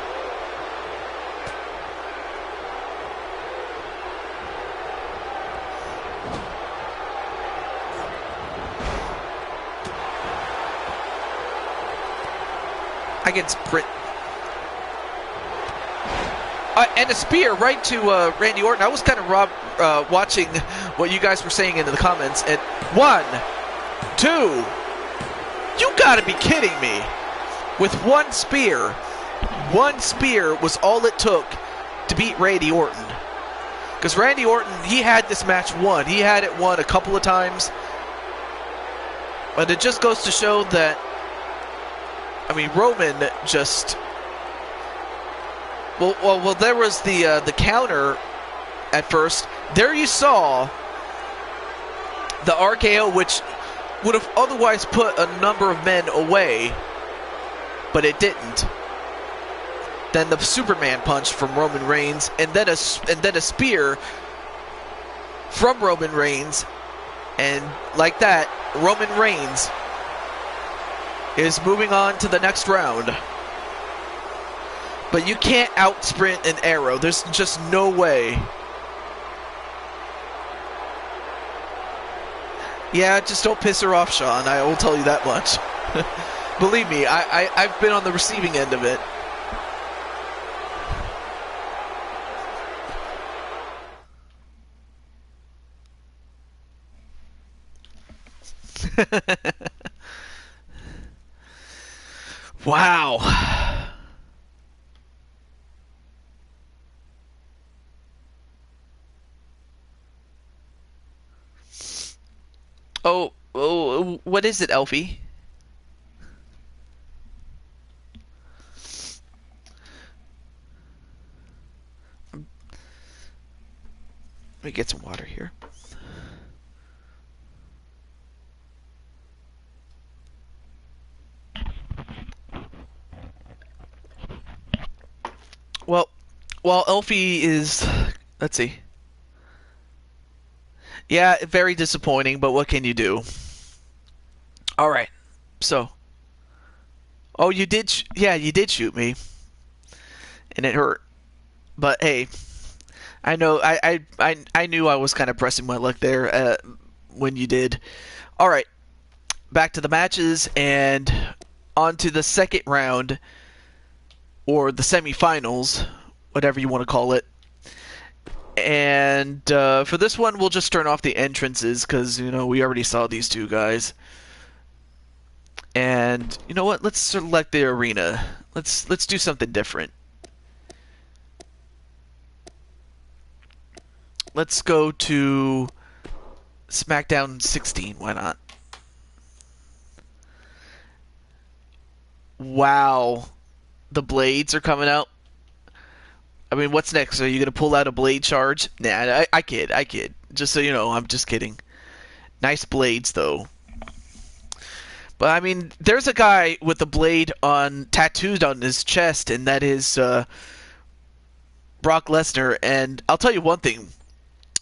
I can sprint. And a spear right to Randy Orton. I was kind of watching what you guys were saying in the comments. And 1, 2. You gotta be kidding me. With one spear was all it took to beat Randy Orton. Because Randy Orton, he had this match won. He had it won a couple of times. But it just goes to show that, I mean, Roman just... Well, there was the counter at first. There you saw the RKO, which would have otherwise put a number of men away, but it didn't. Then the Superman punch from Roman Reigns, and then a spear from Roman Reigns, and like that, Roman Reigns is moving on to the next round. But you can't out-sprint an arrow. There's just no way. Yeah, just don't piss her off, Sean. I will tell you that much. Believe me, I've been on the receiving end of it. Wow. Oh, what is it, Elfie? Let me get some water here. Well, while Elfie is... Let's see. Yeah, very disappointing, but what can you do? All right, so. Oh, you did. Yeah, you did shoot me, and it hurt. But hey, I know. I knew I was kind of pressing my luck there when you did. All right, back to the matches and on to the second round, or the semifinals, whatever you want to call it. And for this one, we'll just turn off the entrances because, you know, we already saw these two guys. And you know what? Let's select the arena. Let's do something different. Let's go to SmackDown 16. Why not? Wow, the blades are coming out. I mean, what's next? Are you going to pull out a blade charge? Nah, I kid. Just so you know, I'm just kidding. Nice blades, though. But, I mean, there's a guy with a blade tattooed on his chest, and that is Brock Lesnar. And I'll tell you one thing.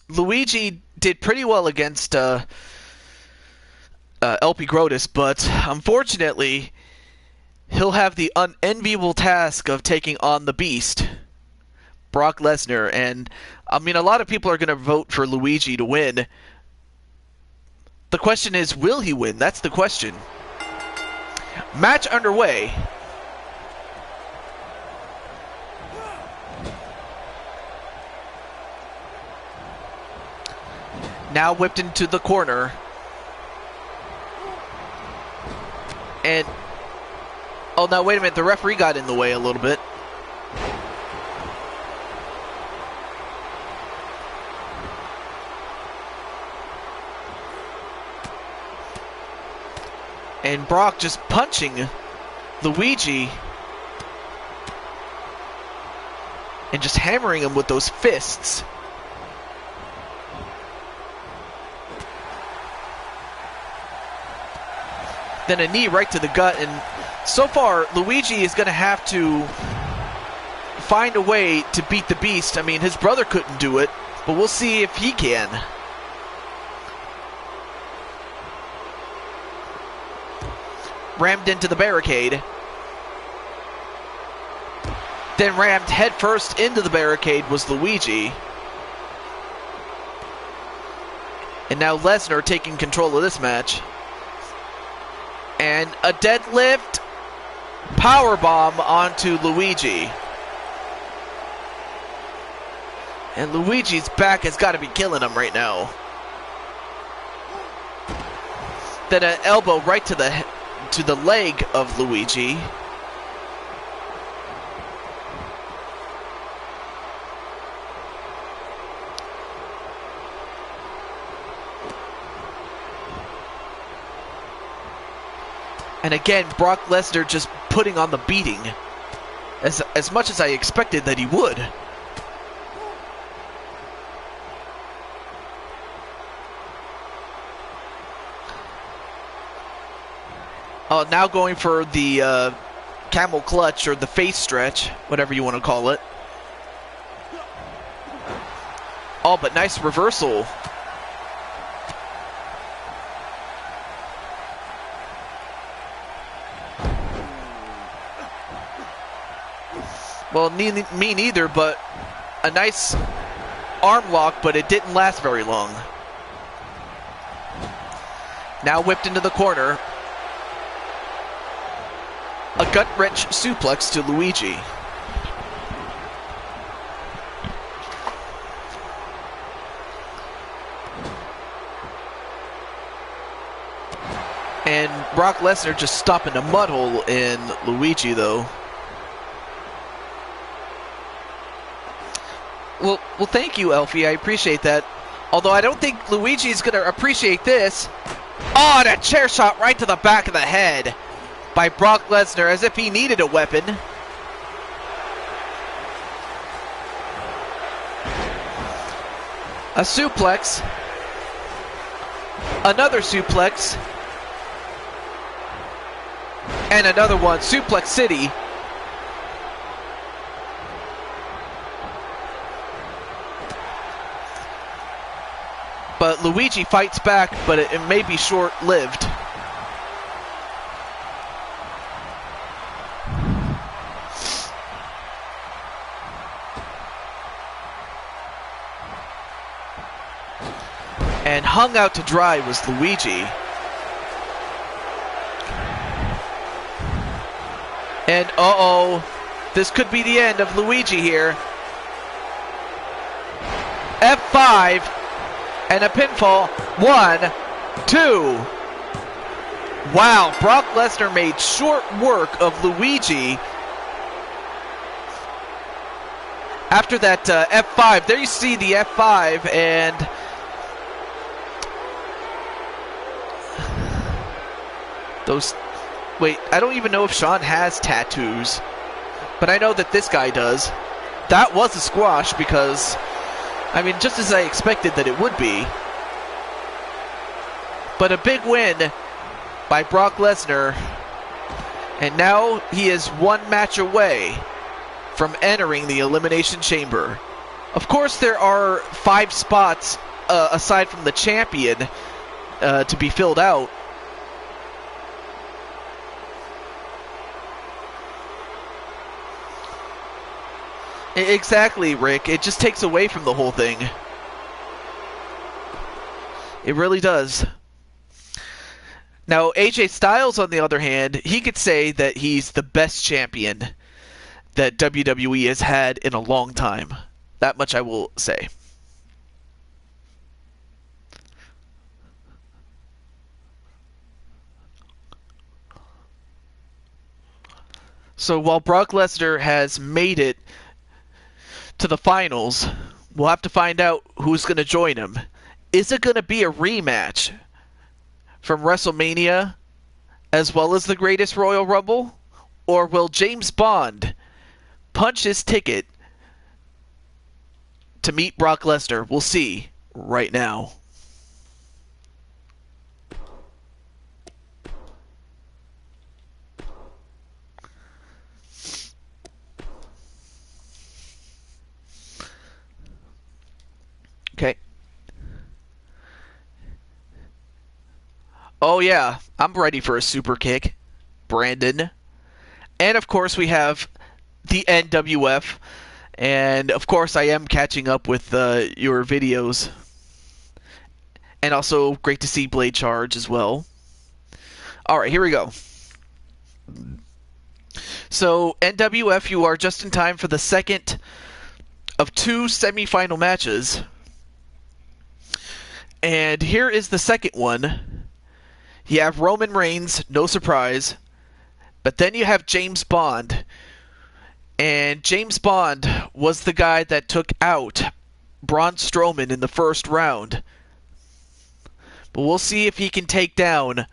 Luigi did pretty well against LP Grotus, but unfortunately, he'll have the unenviable task of taking on the Beast, Brock Lesnar. And I mean, a lot of people are going to vote for Luigi to win. The question is, will he win? That's the question. Match underway. Now whipped into the corner. And, oh, now wait a minute, the referee got in the way a little bit. And Brock just punching Luigi and just hammering him with those fists. Then a knee right to the gut, and so far Luigi is going to have to find a way to beat the Beast. I mean, his brother couldn't do it, but we'll see if he can. Rammed into the barricade. Then rammed headfirst into the barricade was Luigi. And now Lesnar taking control of this match. And a deadlift powerbomb onto Luigi. And Luigi's back has got to be killing him right now. Then an elbow right to the leg of Luigi. And again, Brock Lesnar just putting on the beating, as much as I expected that he would. Now going for the camel clutch or the face stretch, whatever you want to call it. Oh, but nice reversal. Well, me neither, but a nice arm lock, but it didn't last very long. Now whipped into the corner. A gut-wrench suplex to Luigi. And Brock Lesnar just stopping a mud hole in Luigi, though. Well, thank you, Elfie. I appreciate that. Although I don't think Luigi's going to appreciate this. Oh, and a chair shot right to the back of the head by Brock Lesnar, as if he needed a weapon. A suplex. Another suplex. And another one. Suplex City. But Luigi fights back, but it may be short-lived. And hung out to dry was Luigi. And uh-oh, this could be the end of Luigi here. F5. And a pinfall. 1, 2. Wow, Brock Lesnar made short work of Luigi. After that F5, there you see the F5, and those... Wait, I don't even know if Sean has tattoos, but I know that this guy does. That was a squash because... I mean, just as I expected that it would be. But a big win by Brock Lesnar. And now he is one match away from entering the Elimination Chamber. Of course, there are 5 spots aside from the champion to be filled out. Exactly, Rick. It just takes away from the whole thing. It really does. Now, AJ Styles, on the other hand, he could say that he's the best champion that WWE has had in a long time. That much I will say. So while Brock Lesnar has made it to the finals, we'll have to find out who's going to join him. Is it going to be a rematch from WrestleMania as well as the Greatest Royal Rumble? Or will James Bond punch his ticket to meet Brock Lesnar? We'll see right now. Okay. Oh yeah, I'm ready for a super kick, Brandon. And of course we have the NWF. And of course I am catching up with your videos. And also great to see Blade Charge as well. Alright, here we go. So NWF, you are just in time for the second of 2 semifinal matches. And here is the second one. You have Roman Reigns, no surprise. But then you have James Bond. And James Bond was the guy that took out Braun Strowman in the first round. But we'll see if he can take down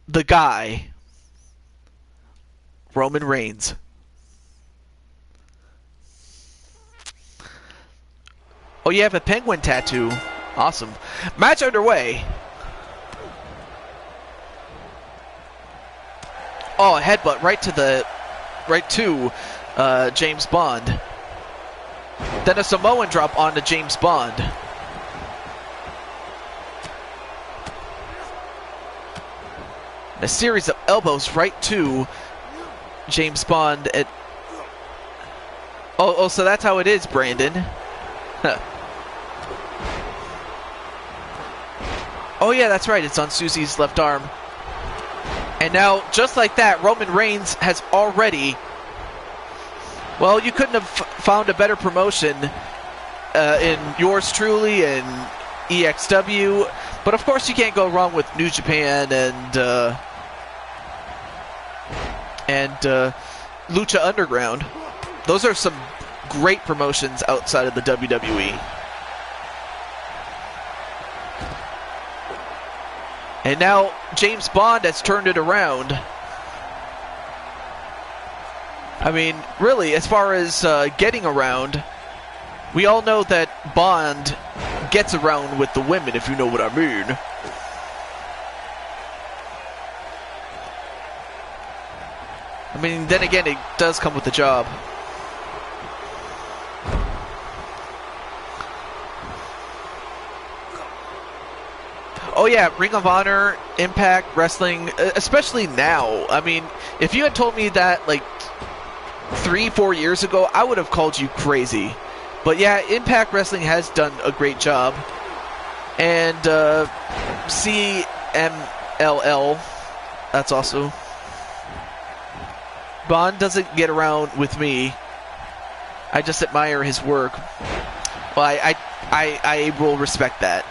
the guy, Roman Reigns. Oh, you have a penguin tattoo. Awesome. Match underway. Oh, a headbutt right to James Bond. Then a Samoan drop onto James Bond. A series of elbows right to James Bond. Oh, so that's how it is, Brandon. Oh yeah, that's right. It's on Susie's left arm. And now, just like that, Roman Reigns has already... Well, you couldn't have found a better promotion in yours truly and EXW. But of course, you can't go wrong with New Japan and Lucha Underground. Those are some great promotions outside of the WWE. And now James Bond has turned it around. I mean, really, as far as getting around, we all know that Bond gets around with the women, if you know what I mean. I mean, then again, it does come with the job. Oh yeah, Ring of Honor, Impact Wrestling, especially now. I mean, if you had told me that like 3-4 years ago, I would have called you crazy. But yeah, Impact Wrestling has done a great job. And CMLL, that's also... Bond doesn't get around with me. I just admire his work. Well, I will respect that.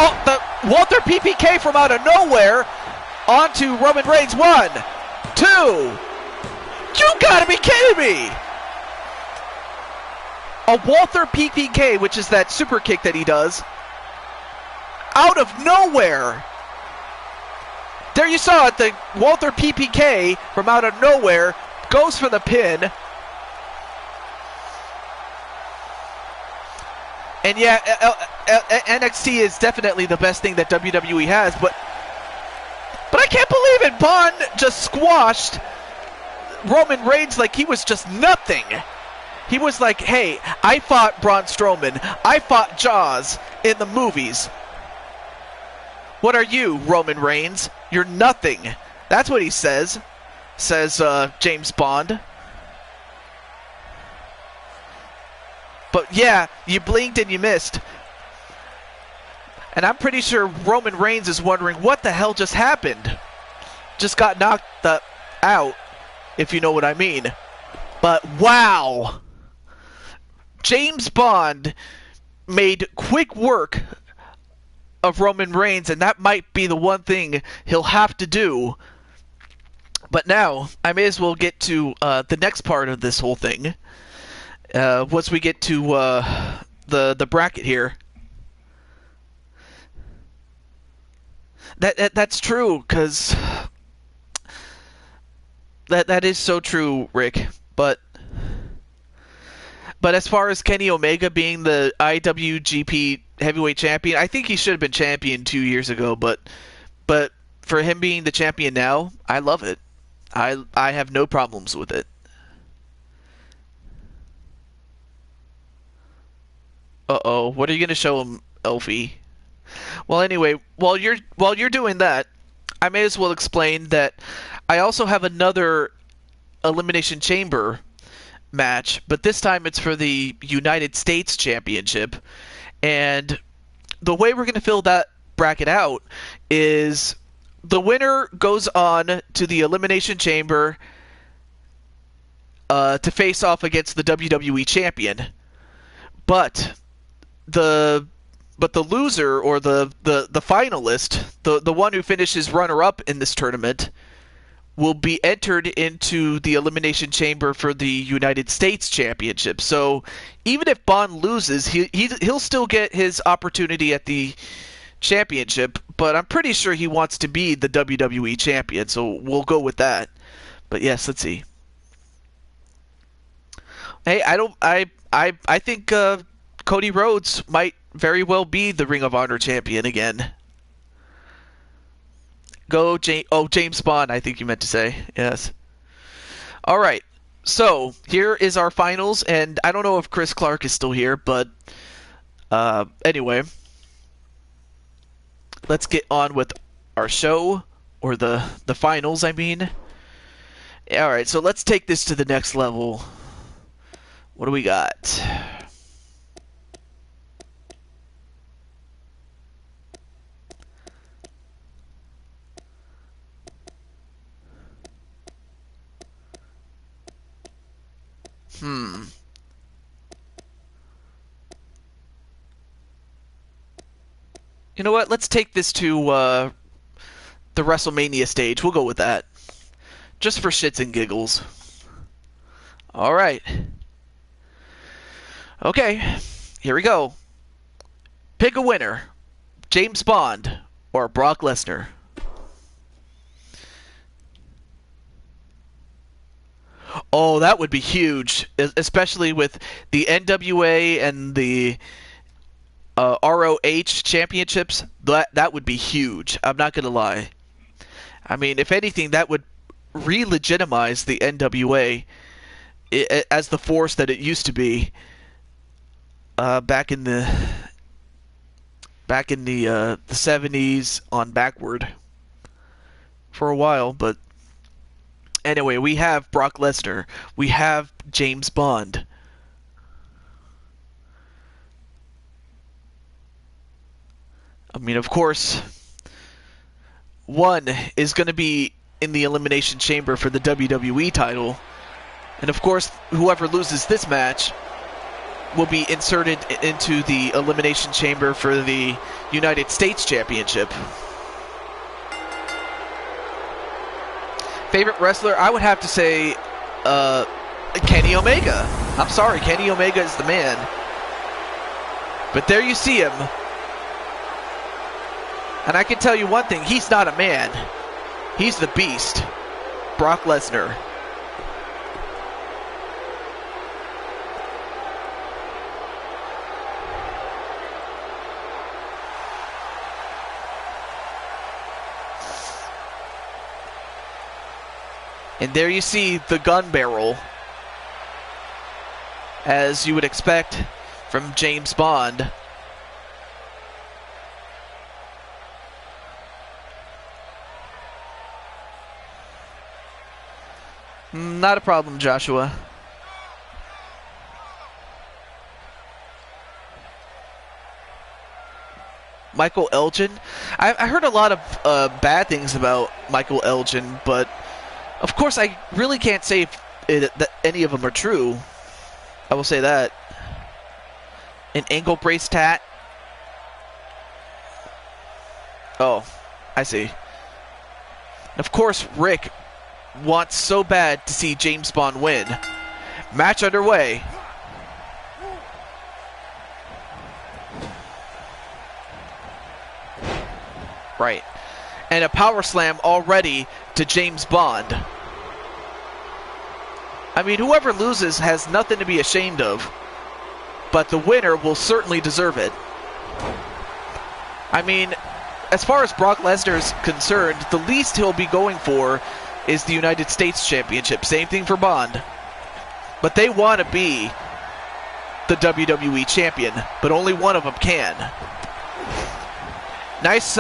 Oh, the Walter PPK from out of nowhere onto Roman Reigns. 1, 2. You gotta be kidding me! A Walter PPK, which is that super kick that he does, out of nowhere. There you saw it, the Walter PPK from out of nowhere goes for the pin. And yeah, NXT is definitely the best thing that WWE has, but I can't believe it. Bond just squashed Roman Reigns like he was just nothing. He was like, hey, I fought Braun Strowman. I fought Jaws in the movies. What are you, Roman Reigns? You're nothing. That's what he says James Bond. But yeah, you blinked and you missed. And I'm pretty sure Roman Reigns is wondering what the hell just happened. Just got knocked out, if you know what I mean. But wow. James Bond made quick work of Roman Reigns, and that might be the one thing he'll have to do. But now, I may as well get to the next part of this whole thing. Once we get to the bracket here. That's true, because that is so true, Rick. But as far as Kenny Omega being the IWGP Heavyweight Champion, I think he should have been champion 2 years ago. But for him being the champion now, I love it. I have no problems with it. Uh-oh, what are you gonna show him, Elfie? Well, anyway, while you're doing that, I may as well explain that I also have another Elimination Chamber match, but this time it's for the United States Championship. And the way we're going to fill that bracket out is the winner goes on to the Elimination Chamber to face off against the WWE Champion. But the loser, or the finalist, the one who finishes runner-up in this tournament, will be entered into the Elimination Chamber for the United States Championship. So even if Bond loses, he'll still get his opportunity at the championship, but I'm pretty sure he wants to be the WWE Champion, so we'll go with that. But yes, let's see. Hey, I think Cody Rhodes might very well be the Ring of Honor champion again. Go, James Bond, I think you meant to say. Yes. All right. So, here is our finals, and I don't know if Chris Clark is still here, but anyway. Let's get on with our show, or the finals, I mean. All right, so let's take this to the next level. What do we got? You know what? Let's take this to the WrestleMania stage. We'll go with that. Just for shits and giggles. Alright. Okay. Here we go. Pick a winner. James Bond or Brock Lesnar. Oh, that would be huge, especially with the NWA and the ROH championships. That would be huge. I'm not going to lie. I mean, if anything, that would re-legitimize the NWA as the force that it used to be back in the 70s on backward for a while. But anyway, we have Brock Lesnar. We have James Bond. I mean, of course, one is going to be in the Elimination Chamber for the WWE title. And of course, whoever loses this match will be inserted into the Elimination Chamber for the United States Championship. Favorite wrestler? I would have to say Kenny Omega. I'm sorry, Kenny Omega is the man. But there you see him. And I can tell you one thing, he's not a man. He's the beast. Brock Lesnar. And there you see the gun barrel, as you would expect from James Bond. Not a problem, Joshua. Michael Elgin? I heard a lot of bad things about Michael Elgin, but of course I really can't say that any of them are true. I will say that. An ankle brace tat. Oh, I see. Of course, Rick wants so bad to see James Bond win. Match underway. Right. And a power slam already to James Bond. I mean, whoever loses has nothing to be ashamed of, but the winner will certainly deserve it. I mean, as far as Brock Lesnar is concerned, the least he'll be going for is the United States Championship. Same thing for Bond. But they want to be the WWE Champion, but only one of them can. Nice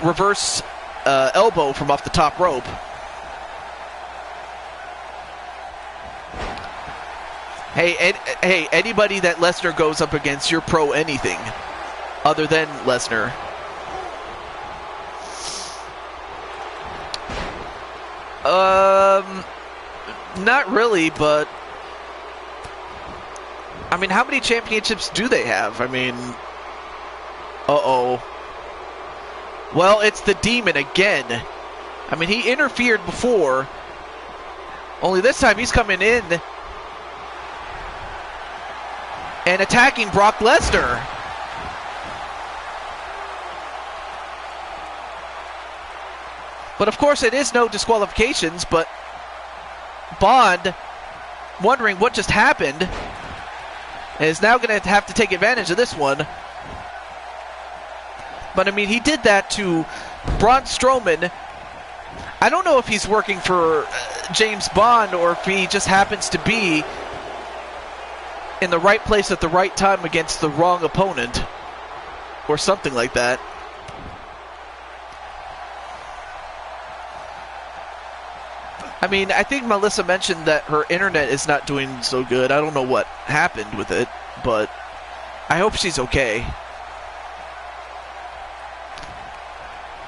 reverse elbow from off the top rope. Hey, anybody that Lesnar goes up against, you're pro anything other than Lesnar. Not really, but I mean, how many championships do they have? I mean, uh-oh. Well, it's the Demon again. I mean, he interfered before. Only this time he's coming in and attacking Brock Lesnar. But of course it is no disqualifications, but Bond, wondering what just happened, is now going to have to take advantage of this one. But I mean, he did that to Braun Strowman. I don't know if he's working for James Bond or if he just happens to be in the right place at the right time against the wrong opponent or something like that. I mean, I think Melissa mentioned that her internet is not doing so good. I don't know what happened with it, but I hope she's okay.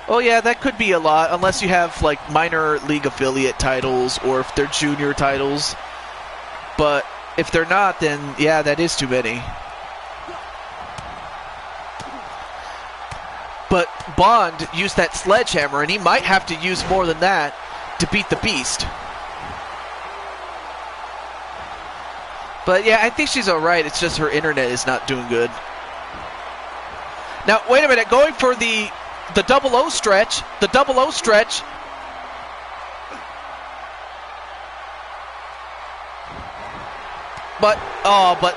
Oh yeah, that could be a lot, unless you have like minor league affiliate titles or if they're junior titles. But if they're not, then yeah, that is too many. But Bond used that sledgehammer, and he might have to use more than that to beat the Beast. But yeah, I think she's alright. It's just her internet is not doing good. Now, wait a minute. Going for the double O stretch. The double O stretch. But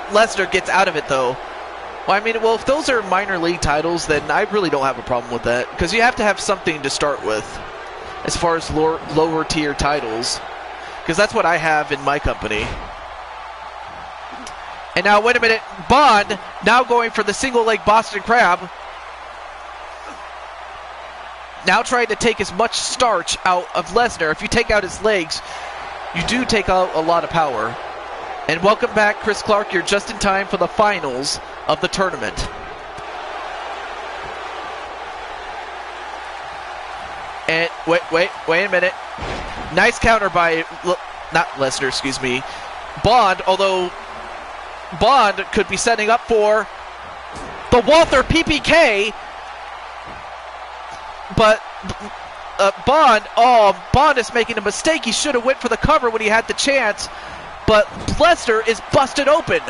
Lesnar gets out of it, though. Well, I mean, well, if those are minor league titles, then I really don't have a problem with that. Because you have to have something to start with as far as lower tier titles, because that's what I have in my company. And now, wait a minute, Bond now going for the single leg Boston Crab, now trying to take as much starch out of Lesnar. If you take out his legs, you do take out a lot of power. And welcome back, Chris Clark. You're just in time for the finals of the tournament. And wait a minute. Nice counter by, not Lesnar, excuse me, Bond, although Bond could be setting up for the Walther PPK. But Bond is making a mistake. He should have went for the cover when he had the chance. But Lesnar is busted open.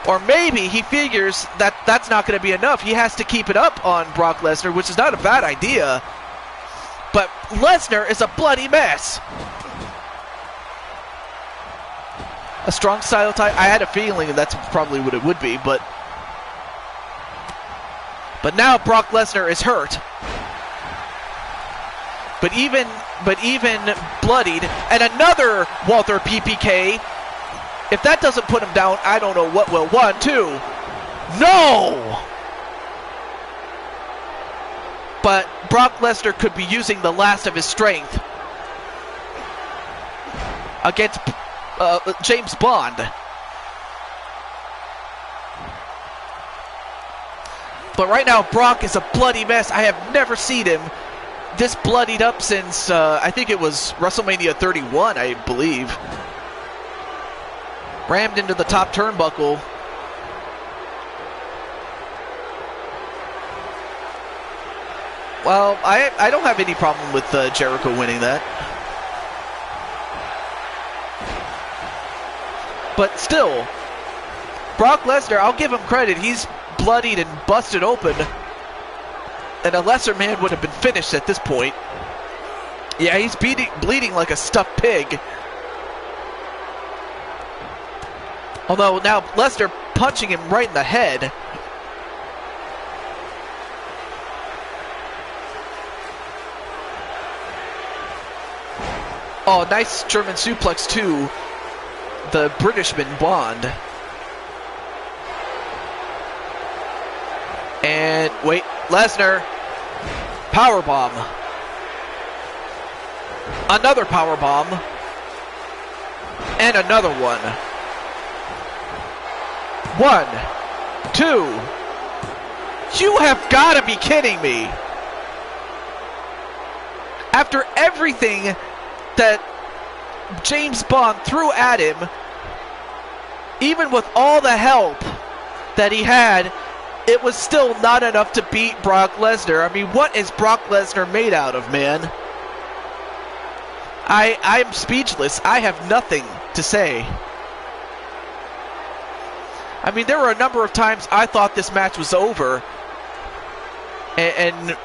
Or maybe he figures that that's not going to be enough. He has to keep it up on Brock Lesnar, which is not a bad idea. But Lesnar is a bloody mess. A strong style tie. I had a feeling that's probably what it would be, but now Brock Lesnar is hurt. But even bloodied, and another Walther PPK. If that doesn't put him down, I don't know what will. 1, 2. No! But Brock Lesnar could be using the last of his strength against James Bond. But right now, Brock is a bloody mess. I have never seen him this bloodied up since, I think it was WrestleMania 31, I believe. Rammed into the top turnbuckle. Well, I don't have any problem with Jericho winning that. But still, Brock Lesnar, I'll give him credit. He's bloodied and busted open. And a lesser man would have been finished at this point. Yeah, he's bleeding like a stuffed pig. Although now Lesnar punching him right in the head. Oh, nice German suplex to the Britishman Bond. And wait, Lesnar, powerbomb. Another powerbomb. And another one. 1, 2. You have got to be kidding me. After everything that James Bond threw at him, even with all the help that he had, it was still not enough to beat Brock Lesnar. I mean, what is Brock Lesnar made out of, man? I'm speechless. I have nothing to say. I mean, there were a number of times I thought this match was over. And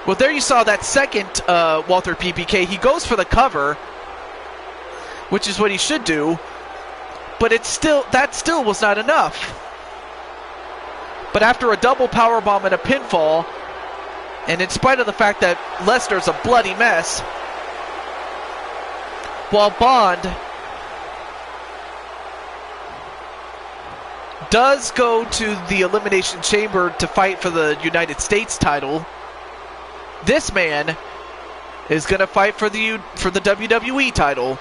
well, there you saw that second Walter PPK. He goes for the cover, which is what he should do. But that still was not enough. But after a double powerbomb and a pinfall, and in spite of the fact that Lesnar's a bloody mess, while Bond does go to the Elimination Chamber to fight for the United States title, this man is going to fight for the WWE title,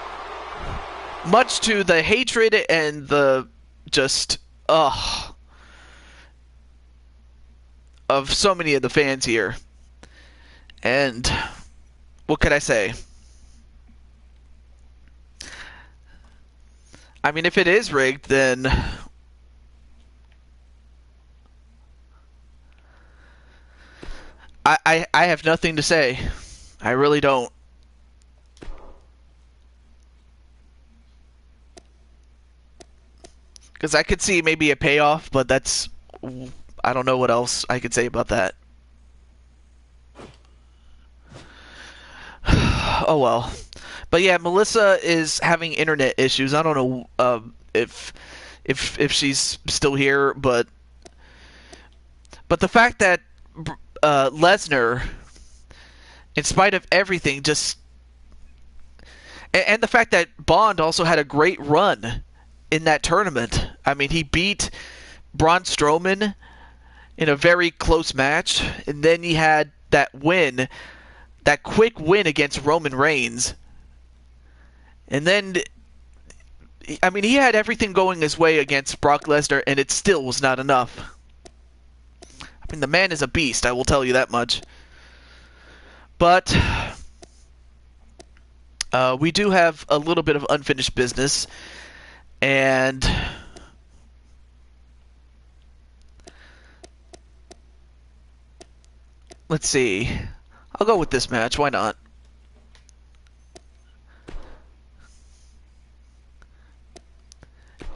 much to the hatred and the just of so many of the fans here. And what could I say? I mean, if it is rigged, then I have nothing to say. I really don't. Because I could see maybe a payoff, but that's... I don't know what else I could say about that. Oh well. But yeah, Melissa is having internet issues. I don't know if she's still here, but the fact that Lesnar, in spite of everything, just and the fact that Bond also had a great run in that tournament. I mean, he beat Braun Strowman in a very close match, and then he had that win, that quick win against Roman Reigns. And then, I mean, he had everything going his way against Brock Lesnar, and it still was not enough. I mean, the man is a beast, I will tell you that much. But we do have a little bit of unfinished business, and let's see. I'll go with this match. Why not?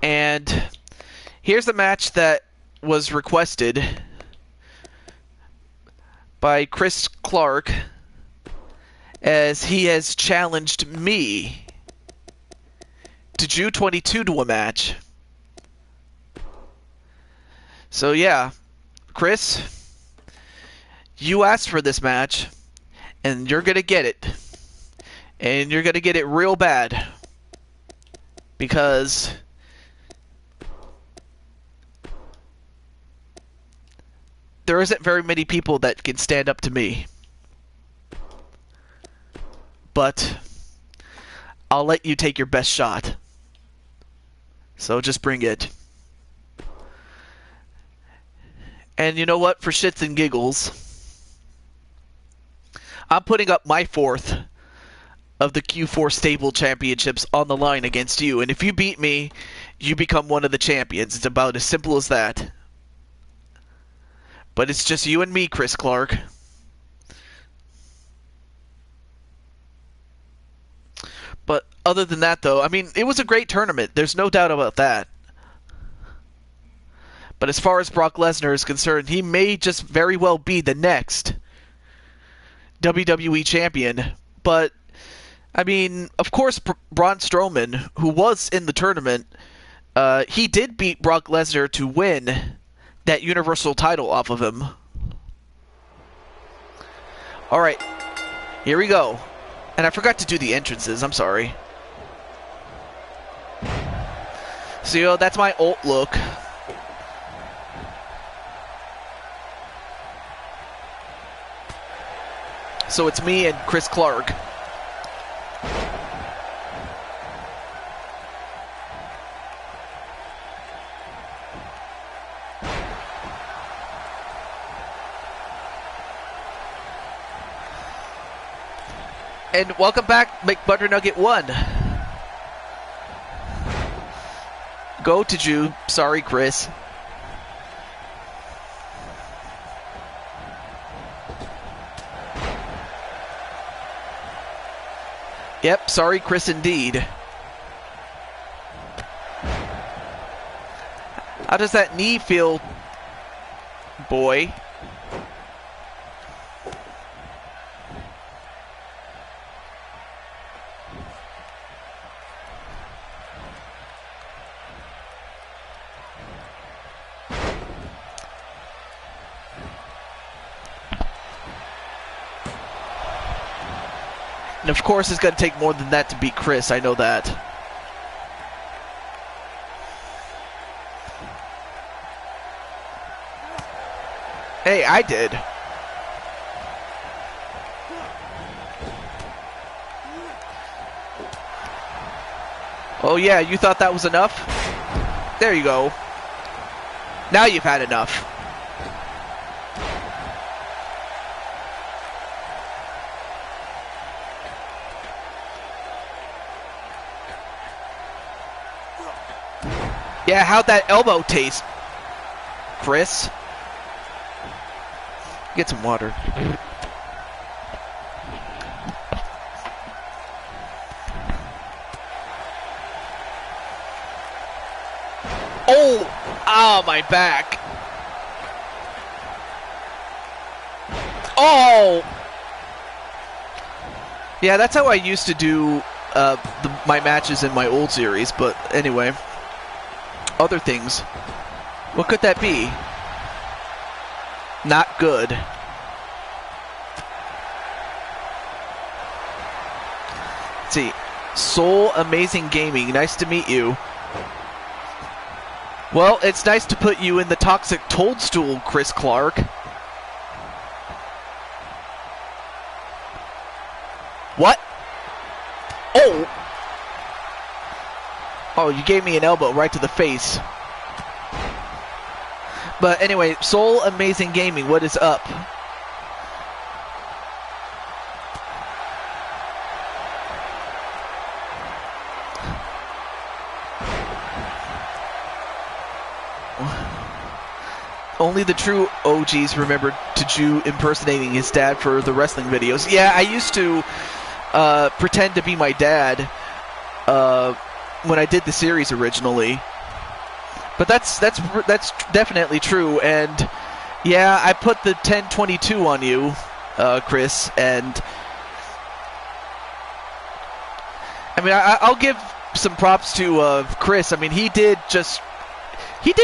And here's the match that was requested by Chris Clark, as he has challenged me to Jew 22 to a match. So yeah, Chris, you asked for this match, and you're gonna get it. And you're gonna get it real bad. Because there isn't very many people that can stand up to me. But I'll let you take your best shot. So just bring it. And you know what? For shits and giggles, I'm putting up my fourth of the Q4 Stable Championships on the line against you. And if you beat me, you become one of the champions. It's about as simple as that. But it's just you and me, Chris Clark. But other than that, though, I mean, it was a great tournament. There's no doubt about that. But as far as Brock Lesnar is concerned, he may just very well be the next WWE champion. But, I mean, of course, Braun Strowman, who was in the tournament, he did beat Brock Lesnar to win that Universal title off of him. Alright, here we go. And I forgot to do the entrances, I'm sorry. So, you know, that's my ult look. So it's me and Chris Clark. And welcome back, McButternugget 1. Go to Jew. Sorry, Chris. Yep, sorry, Chris, indeed. How does that knee feel, boy? And of course, it's going to take more than that to beat Chris. I know that. Hey, I did. Oh yeah, you thought that was enough? There you go. Now you've had enough. Yeah, how'd that elbow taste, Chris? Get some water. Oh, my back. Oh! Yeah, that's how I used to do my matches in my old series, but anyway. Other things. What could that be? Not good. Let's see. Soul Amazing Gaming. Nice to meet you. Well, it's nice to put you in the toxic toadstool, Chris Clark. What? Oh! Oh, you gave me an elbow right to the face. But anyway, Soul Amazing Gaming, what is up? Only the true OGs remember Taju impersonating his dad for the wrestling videos. Yeah, I used to pretend to be my dad when I did the series originally. But that's definitely true. And yeah, I put the 1022 on you, Chris. And I mean, I'll give some props to Chris. I mean, he did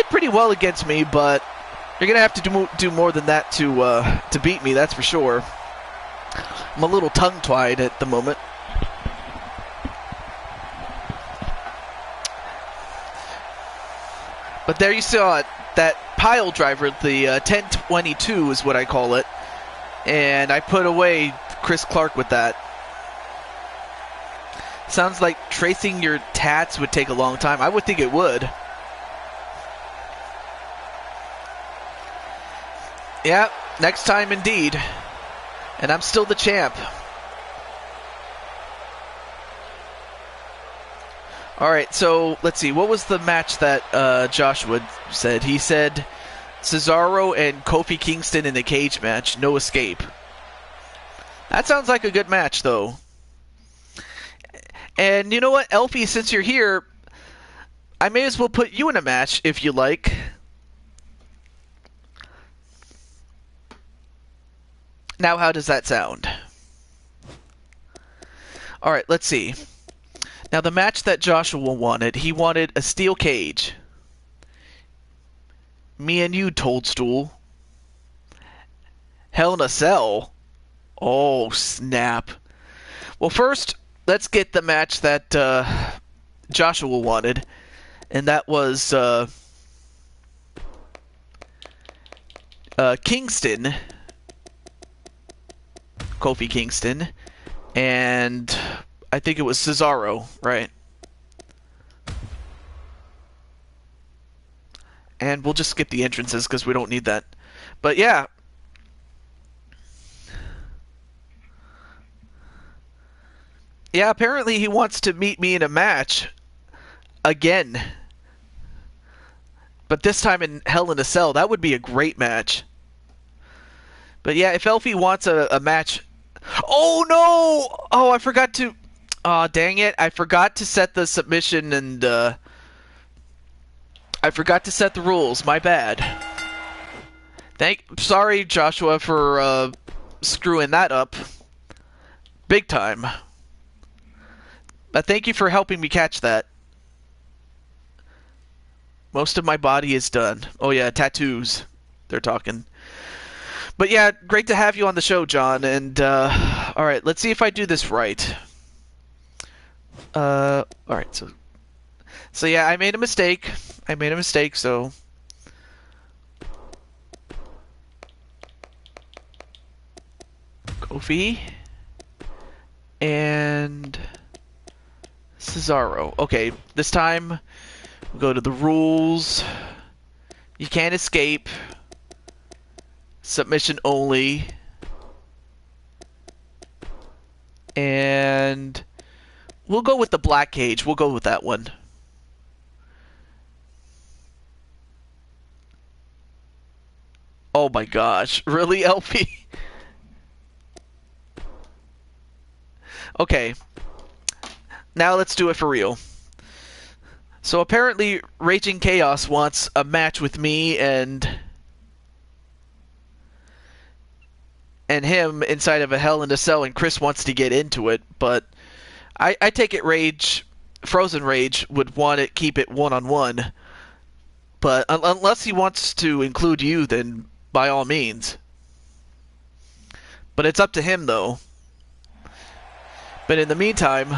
pretty well against me, but you're gonna have to do more than that to beat me. That's for sure. I'm a little tongue-tied at the moment. But there you saw it. That pile driver, the 1022 is what I call it. And I put away Chris Clark with that. Sounds like tracing your tats would take a long time. I would think it would. Yeah, next time indeed. And I'm still the champ. Alright, so let's see. What was the match that Joshua said? He said Cesaro and Kofi Kingston in a cage match. No escape. That sounds like a good match, though. And you know what, Elfie, since you're here, I may as well put you in a match if you like. Now, how does that sound? Alright, let's see. Now, the match that Joshua wanted, he wanted a steel cage. Me and you, Toadstool. Hell in a Cell. Oh, snap. Well, first, let's get the match that Joshua wanted. And that was Kingston. Kofi Kingston. And I think it was Cesaro, right? And we'll just skip the entrances because we don't need that. But yeah. Yeah, apparently he wants to meet me in a match. Again. But this time in Hell in a Cell. That would be a great match. But yeah, if Elfie wants a match... Oh, no! Oh, I forgot to... Aw, dang it. I forgot to set the submission and... I forgot to set the rules. My bad. Sorry, Joshua, for screwing that up. Big time. But thank you for helping me catch that. Most of my body is done. Oh yeah, tattoos. They're talking. But yeah, great to have you on the show, John. And alright, let's see if I do this right. Alright, so yeah, I made a mistake. So Kofi and Cesaro. Okay, this time we'll go to the rules. You can't escape. Submission only. And we'll go with the black cage. We'll go with that one. Oh my gosh. Really, LP? Okay. Now let's do it for real. So apparently Raging Chaos wants a match with me and him inside of a Hell in a Cell, and Chris wants to get into it, but I take it Frozen Rage would want to keep it one-on-one. But unless he wants to include you, then by all means. But it's up to him, though. But in the meantime,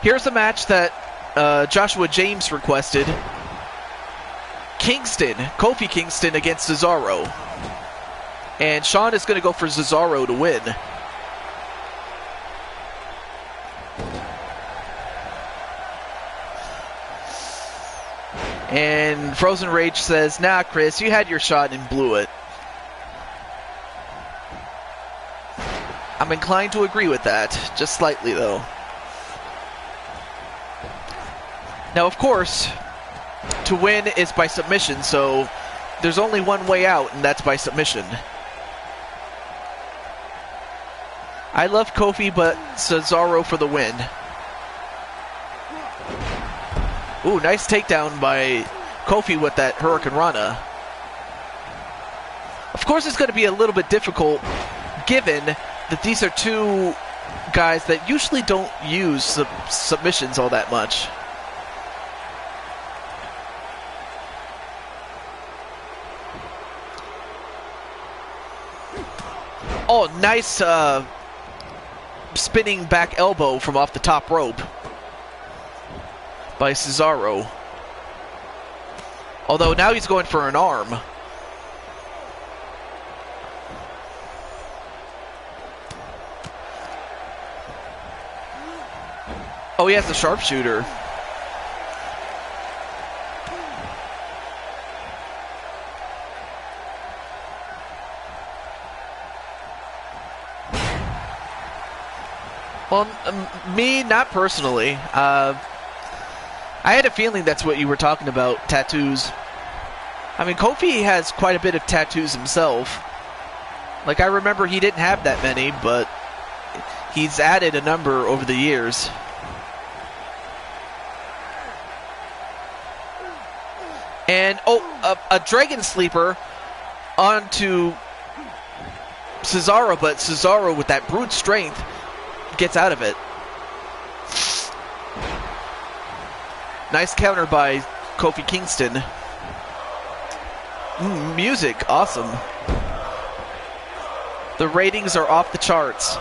here's a match that Joshua James requested. Kofi Kingston against Cesaro. And Sean is going to go for Cesaro to win. And Frozen Rage says, nah, Chris, you had your shot and blew it. I'm inclined to agree with that, just slightly, though. Now, of course, to win is by submission, so there's only one way out, and that's by submission. I love Kofi, but Cesaro for the win. Ooh, nice takedown by Kofi with that Hurricane Rana. Of course, it's going to be a little bit difficult, given that these are two guys that usually don't use submissions all that much. Oh, nice spinning back elbow from off the top rope by Cesaro. Although now he's going for an arm. Oh, he has the sharpshooter. Well, me, not personally. I had a feeling that's what you were talking about, tattoos. I mean, Kofi has quite a bit of tattoos himself. Like, I remember he didn't have that many, but he's added a number over the years. And, a Dragon Sleeper onto Cesaro, but Cesaro, with that brute strength, gets out of it. Nice counter by Kofi Kingston. Music, awesome. The ratings are off the charts.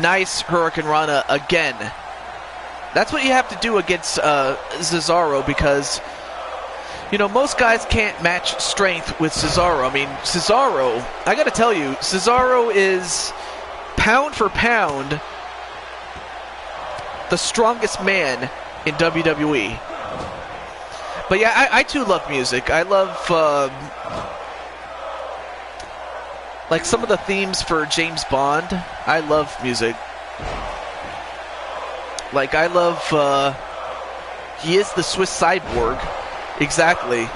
Nice Hurricane Rana again. That's what you have to do against Cesaro, because, you know, most guys can't match strength with Cesaro. I mean, Cesaro, I gotta tell you, Cesaro is, pound for pound, the strongest man in WWE. But yeah, I too love music. I love, like, some of the themes for James Bond. I love music. Like, I love, he is the Swiss Cyborg. Exactly.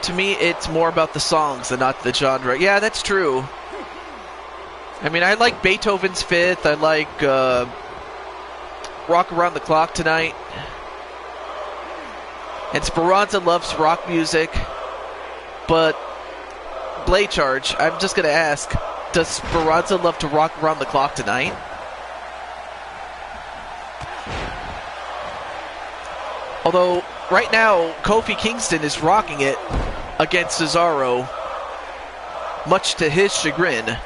To me, it's more about the songs than not the genre. Yeah, that's true. I mean, I like Beethoven's Fifth. I like, Rock Around the Clock Tonight. And Speranza loves rock music. But, Blade Charge, I'm just gonna ask, does Speranza love to rock around the clock tonight? Although, right now, Kofi Kingston is rocking it against Cesaro, much to his chagrin.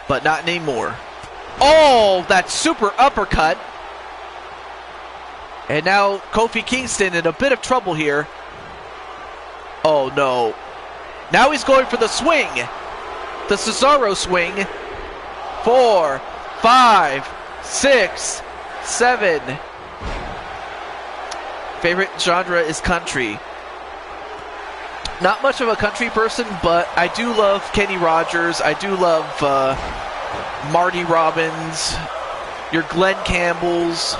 But not anymore. Oh, that super uppercut. And now Kofi Kingston in a bit of trouble here. Oh, no. Now he's going for the swing. The Cesaro swing. 4, 5, 6, 7. Favorite genre is country. Not much of a country person, but I do love Kenny Rogers. I do love Marty Robbins, your Glenn Campbells.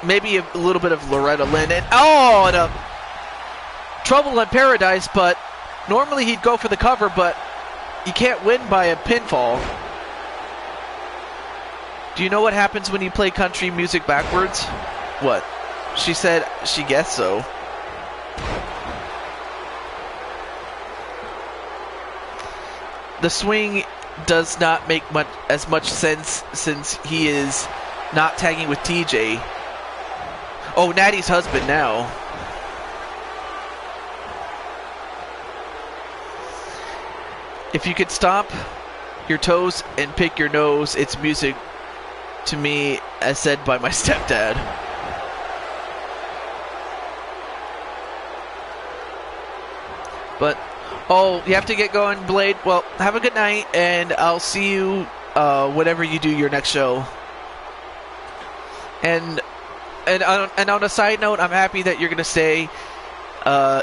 Maybe a little bit of Loretta Lynn. And, and a Trouble in Paradise, but normally he'd go for the cover, but you can't win by a pinfall. Do you know what happens when you play country music backwards? What? She said she guessed so. The swing does not make as much sense since he is not tagging with TJ. Oh, Natty's husband now. If you could stomp your toes and pick your nose, it's music to me, as said by my stepdad. But, oh, you have to get going, Blade. Well, have a good night, and I'll see you whenever you do your next show. And on a side note, I'm happy that you're going to stay,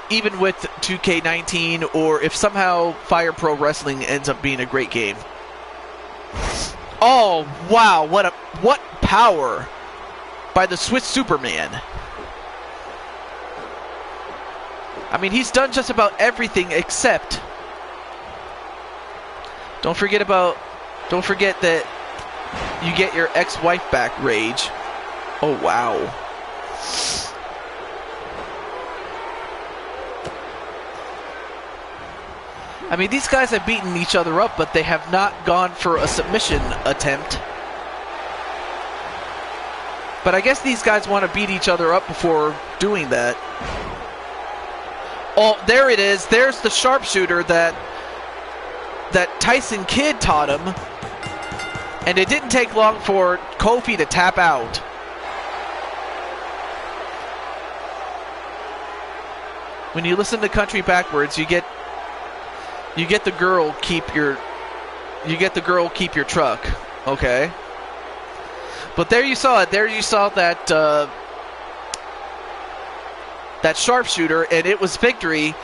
even with 2K19, or if somehow Fire Pro Wrestling ends up being a great game. Oh, wow, what power by the Swiss Superman. I mean, he's done just about everything except... Don't forget that you get your ex-wife back rage. Oh, wow. I mean, these guys have beaten each other up, but they have not gone for a submission attempt. But I guess these guys want to beat each other up before doing that. Oh, there it is. There's the sharpshooter that Tyson Kidd taught him. And it didn't take long for Kofi to tap out. When you listen to country backwards, you get the girl keep your truck, okay? But there you saw it. There you saw that that sharpshooter, and it was victory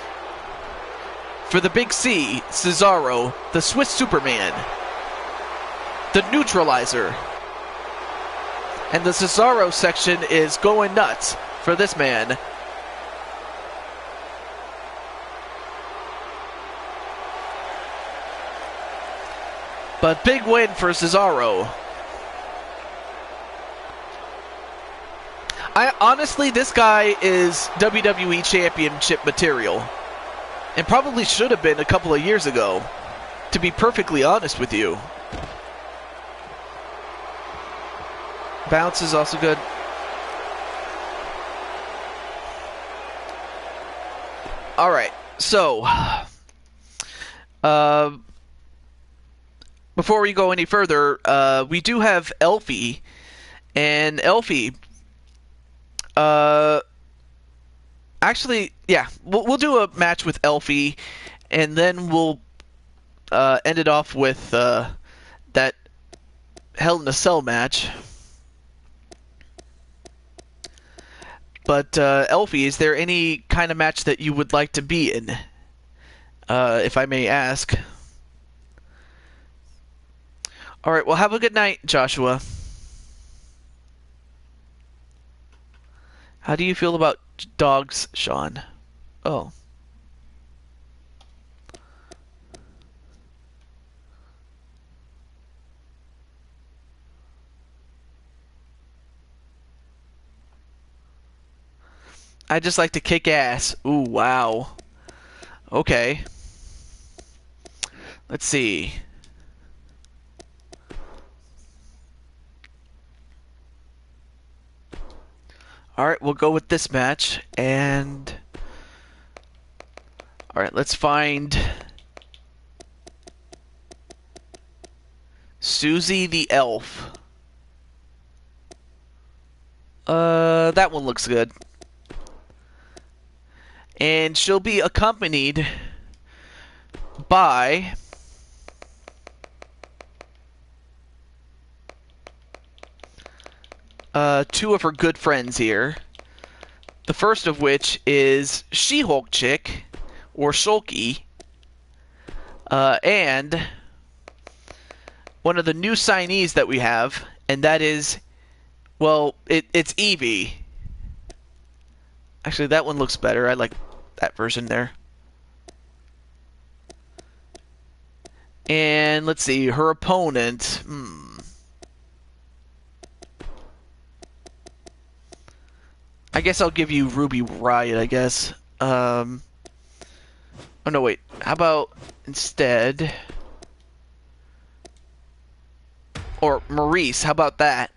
for the Big C, Cesaro, the Swiss Superman, the Neutralizer. And the Cesaro section is going nuts for this man. But big win for Cesaro. Honestly, this guy is WWE Championship material. And probably should have been a couple of years ago, to be perfectly honest with you. Bounce is also good. Alright, so before we go any further, we do have Elfie. And Elfie, actually, yeah, we'll do a match with Elfie, and then we'll end it off with that Hell in a Cell match. But Elfie, is there any kind of match that you would like to be in, if I may ask? All right, well, have a good night, Joshua. How do you feel about dogs, Sean? Oh. I just like to kick ass. Ooh, wow. Okay. Let's see. Alright, we'll go with this match. And... alright, let's find... Susie the Elf. That one looks good. And she'll be accompanied by two of her good friends here. The first of which is She-Hulk Chick, or Shulky, and one of the new signees that we have, and that is, well, it's Evie. Actually, that one looks better. I like that version there. And let's see, her opponent. I guess I'll give you Ruby Riott, I guess. Oh, no, wait. How about instead... or Maurice, how about that?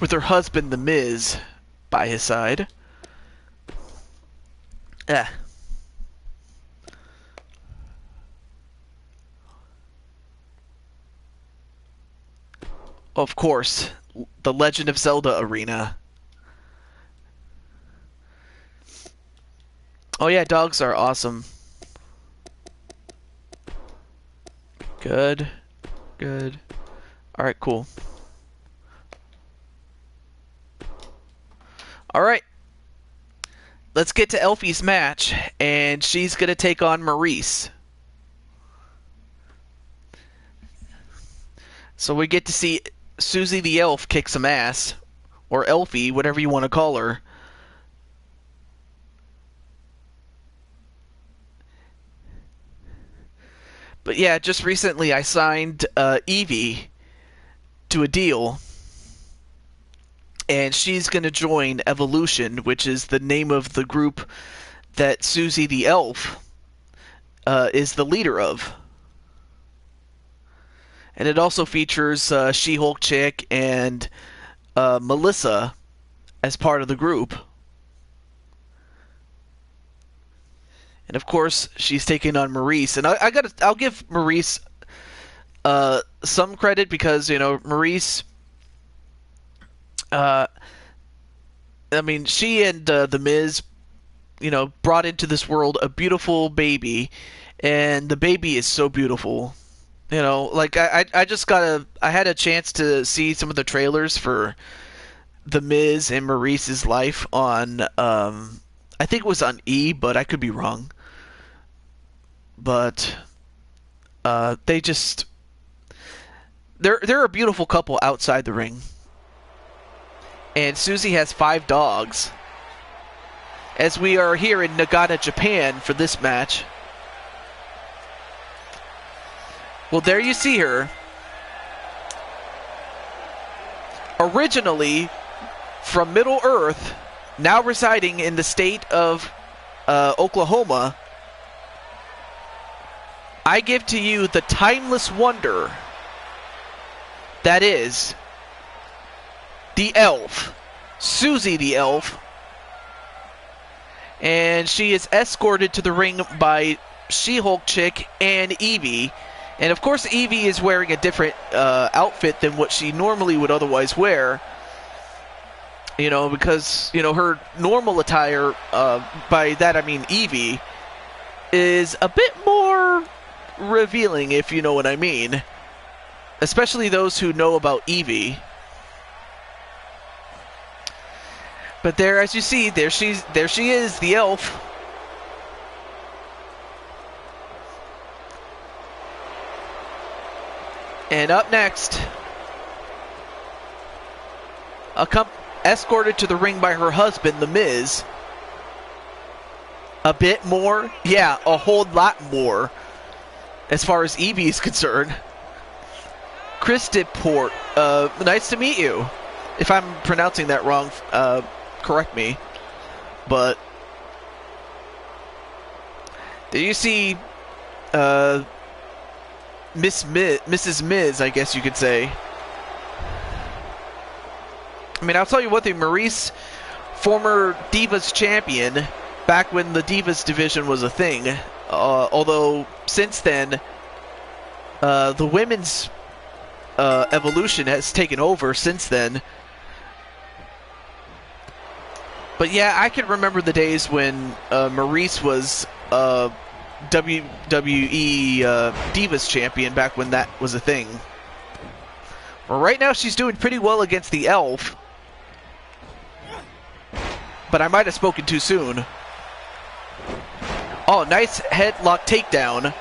With her husband, The Miz, by his side. Of course, the Legend of Zelda arena. Oh yeah, dogs are awesome. Good. Good. Alright, cool. Alright. Let's get to Elfie's match, and she's going to take on Maurice. So we get to see Susie the Elf kick some ass, or Elfie, whatever you want to call her. But yeah, just recently I signed Evie to a deal, and she's going to join Evolution, which is the name of the group that Susie the Elf is the leader of. And it also features She-Hulk Chick and Melissa as part of the group. And of course, she's taking on Maurice. And I'll give Maurice some credit because, you know, Maurice... I mean, she and The Miz, you know, brought into this world a beautiful baby, and the baby is so beautiful. You know, like I had a chance to see some of the trailers for The Miz and Maurice's life on, I think it was on E, but I could be wrong. But they just they're a beautiful couple outside the ring. And Susie has 5 dogs. As we are here in Nagata, Japan for this match. Well, there you see her. Originally from Middle Earth, now residing in the state of Oklahoma, I give to you the timeless wonder that is the Elf, Susie the Elf. And she is escorted to the ring by She-Hulk Chick and Evie. And of course Evie is wearing a different outfit than what she normally would otherwise wear. You know, because, you know, her normal attire, by that I mean Evie, is a bit more revealing, if you know what I mean. Especially those who know about Evie. But there, as you see, there she is, the Elf. And up next, escorted to the ring by her husband, The Miz. A bit more? Yeah, a whole lot more, as far as Evie is concerned. Chris Diport, nice to meet you. If I'm pronouncing that wrong, correct me. But there you see Mrs. Miz, I guess you could say. I mean, I'll tell you one thing, Maurice, former Divas champion, back when the Divas division was a thing, although since then, the women's evolution has taken over since then. But yeah, I can remember the days when Maurice was WWE Divas champion, back when that was a thing. Well, right now she's doing pretty well against the Elf. But I might have spoken too soon. Oh, nice headlock takedown.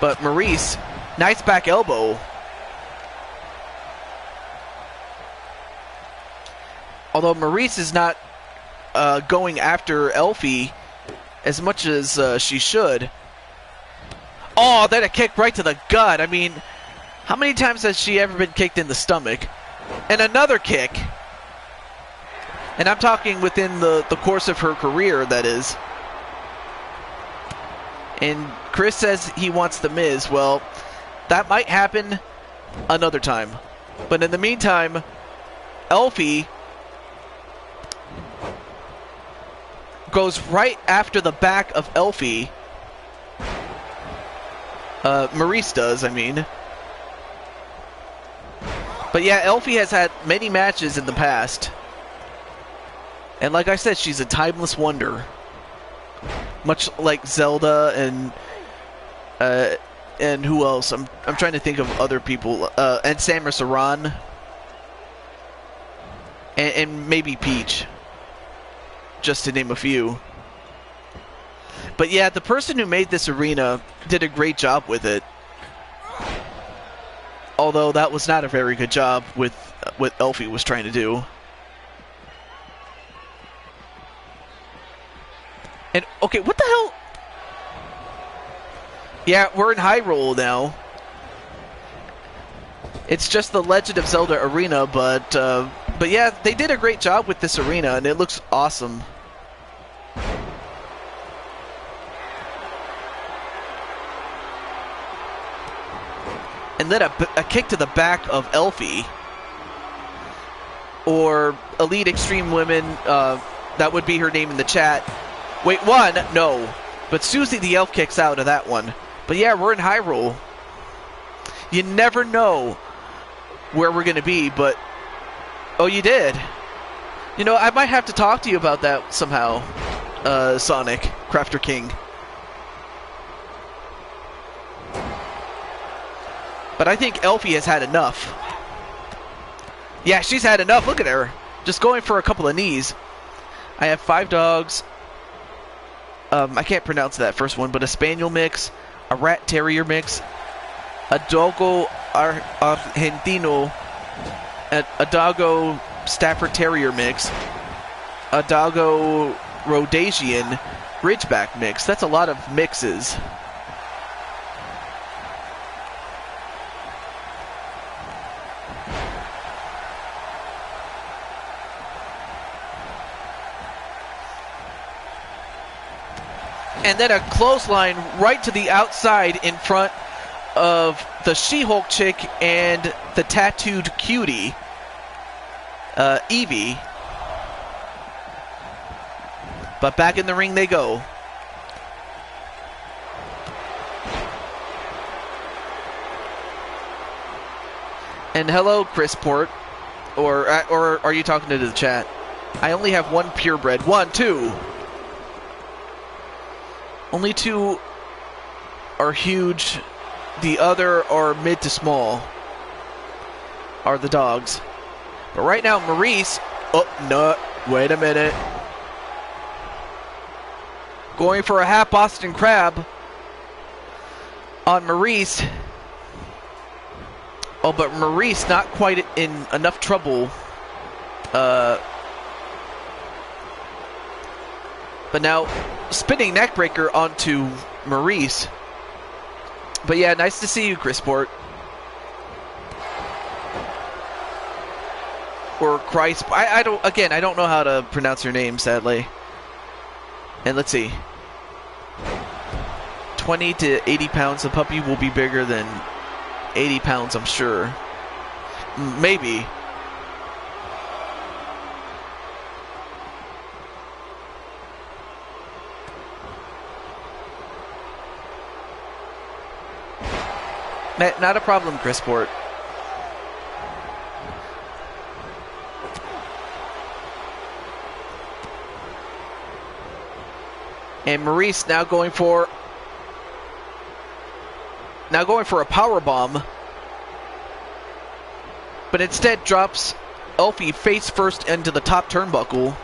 But Maurice, nice back elbow. Although Maurice is not going after Elfie as much as she should. Oh, then a kick right to the gut. I mean, how many times has she ever been kicked in the stomach? And another kick. And I'm talking within the course of her career, that is. And Chris says he wants The Miz. Well, that might happen another time. But in the meantime, Elfie goes right after the back of Elfie. Maurice does, I mean. But yeah, Elfie has had many matches in the past. And like I said, she's a timeless wonder. Much like Zelda and who else? I'm trying to think of other people. And Samus Aran. And maybe Peach. Just to name a few. But yeah, the person who made this arena did a great job with it. Although that was not a very good job with what Elfie was trying to do. And, okay, what the hell? Yeah, we're in Hyrule now. It's just the Legend of Zelda arena, but yeah, they did a great job with this arena, and it looks awesome. And then a kick to the back of Elfie. Or Elite Extreme Women, that would be her name in the chat. Wait, one? No. But Susie the Elf kicks out of that one. But yeah, we're in Hyrule. You never know where we're going to be, but... Oh, you did? You know, I might have to talk to you about that somehow, Sonic, Crafter King. But I think Elfie has had enough. Yeah, she's had enough. Look at her. Just going for a couple of knees. I have 5 dogs. I can't pronounce that first one, but a Spaniel mix, a Rat Terrier mix, a Dogo Argentino, a Doggo Stafford Terrier mix, a Doggo Rhodesian Ridgeback mix. That's a lot of mixes. And then a clothesline right to the outside in front of the She-Hulk chick and the tattooed cutie, Evie. But back in the ring they go. And hello, Chris Port. Or are you talking to the chat? I only have 1 purebred. 1, 2. Only 2 are huge. The other are mid to small. Are the dogs. But right now, Maurice... Oh, no. Wait a minute. Going for a half Boston Crab on Maurice. Oh, but Maurice not quite in enough trouble. But now, spinning neckbreaker onto Maurice. But yeah, nice to see you, Chris Port. Or Christ. I don't know how to pronounce your name, sadly. And let's see. 20 to 80 pounds. The puppy will be bigger than 80 pounds, I'm sure. Maybe. Not a problem, Chris Port. And Maurice now going for a power bomb, but instead drops Elfie face first into the top turnbuckle.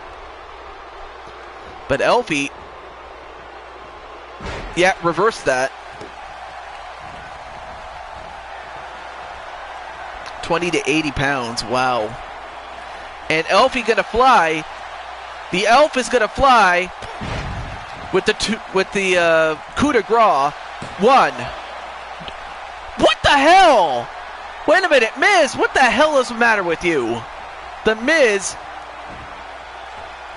But Elfie, yeah, reverse that. 20 to 80 pounds, wow. And Elfie gonna fly. The elf is gonna fly with the coup de grace. 1. What the hell? Wait a minute, Miz, what the hell is the matter with you? The Miz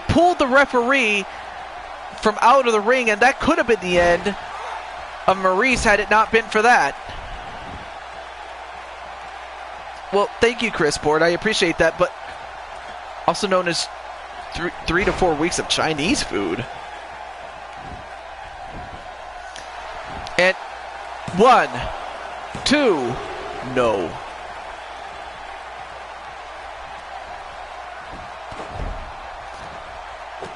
pulled the referee from out of the ring, and that could have been the end of Maurice had it not been for that. Well, thank you, Chris Port. I appreciate that, but also known as 3 to 4 weeks of Chinese food. And 1, 2, no.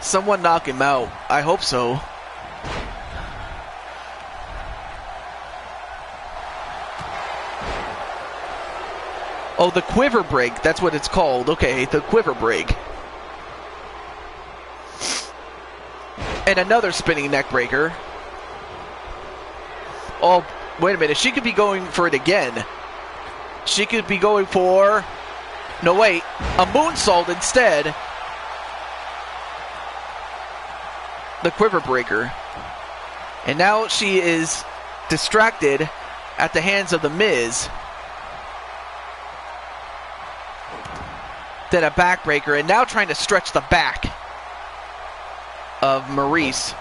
Someone knock him out. I hope so. Oh, the quiver break. That's what it's called. Okay, the quiver break. And another spinning neck breaker. Oh, wait a minute. She could be going for it again. She could be going for... No, wait. A moonsault instead. The quiver breaker. And now she is distracted at the hands of the Miz. Then a backbreaker, and now trying to stretch the back of Maurice.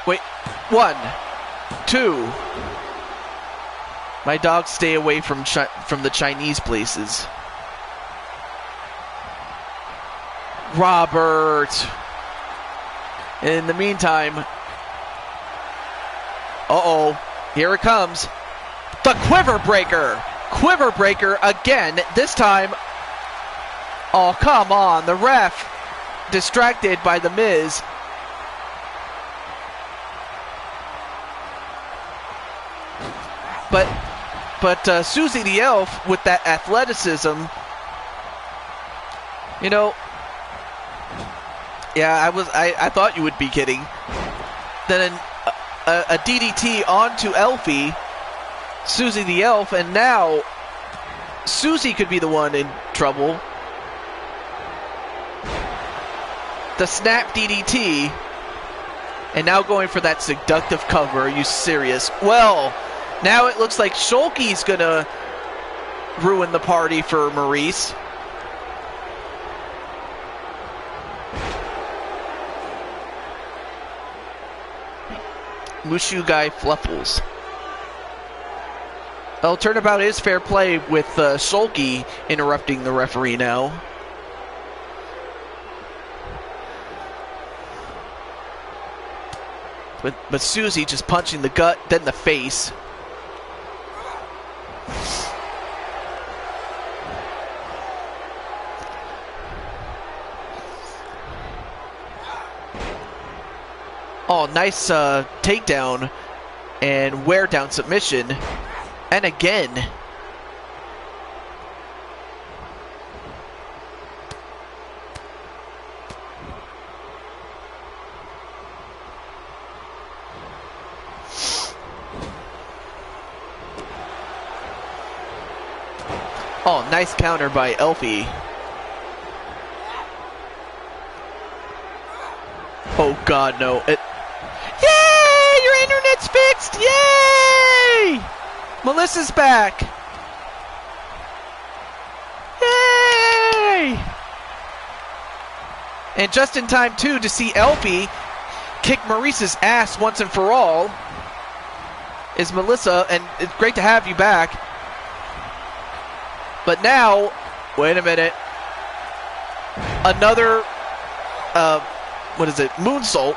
Wait, 1, 2. My dogs stay away from the Chinese places. Robert. In the meantime, uh-oh, here it comes. The quiver breaker. Quiver breaker again. This time, oh, come on. The ref distracted by the Miz. But But Susie the Elf, with that athleticism, you know, yeah, I thought you would be kidding. Then a DDT onto Elfie, Susie the Elf, and now Susie could be the one in trouble. The snap DDT, and now going for that seductive cover. Are you serious? Well, now it looks like Shulky's gonna ruin the party for Maurice. Mushu guy Fluffles. Well, turnabout is fair play with Shulky interrupting the referee now. But Susie just punching the gut, then the face. Oh, nice takedown and wear down submission. And again. Oh, nice counter by Elfie. Oh God, no. Yay! Your internet's fixed! Yay! Melissa's back! Yay! And just in time, too, to see Elfie kick Maurice's ass once and for all is Melissa, and it's great to have you back. But now, wait a minute. Another, what is it? Moonsault.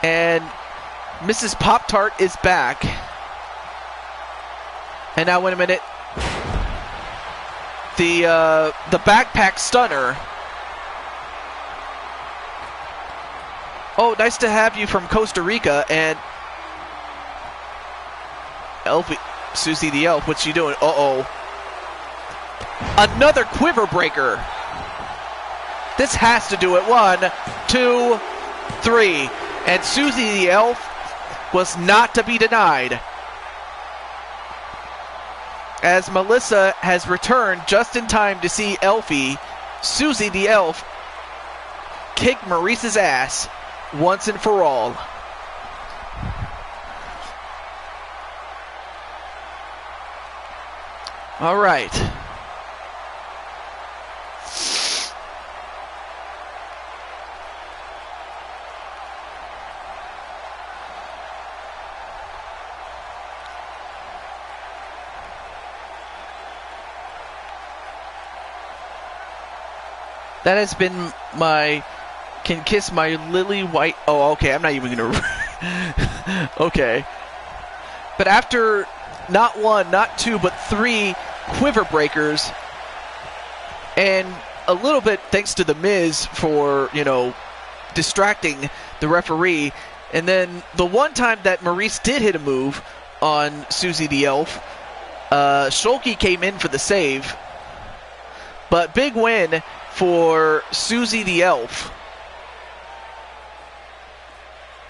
And Mrs. Pop-Tart is back. And now, wait a minute. The backpack stunner. Oh, nice to have you from Costa Rica. And Elfie, Susie the Elf, what's she doing? Uh-oh. Another quiver breaker. This has to do it. 1, 2, 3. And Susie the Elf was not to be denied, as Melissa has returned just in time to see Elfie, Susie the Elf, kick Maurice's ass once and for all. All right. That has been my can kiss my lily white. Oh, okay. I'm not even gonna. Okay. But after not 1, not 2, but 3 quiver breakers, and a little bit thanks to the Miz for, you know, distracting the referee, and then the one time that Maurice did hit a move on Susie the Elf, Shulky came in for the save, but big win for Susie the Elf.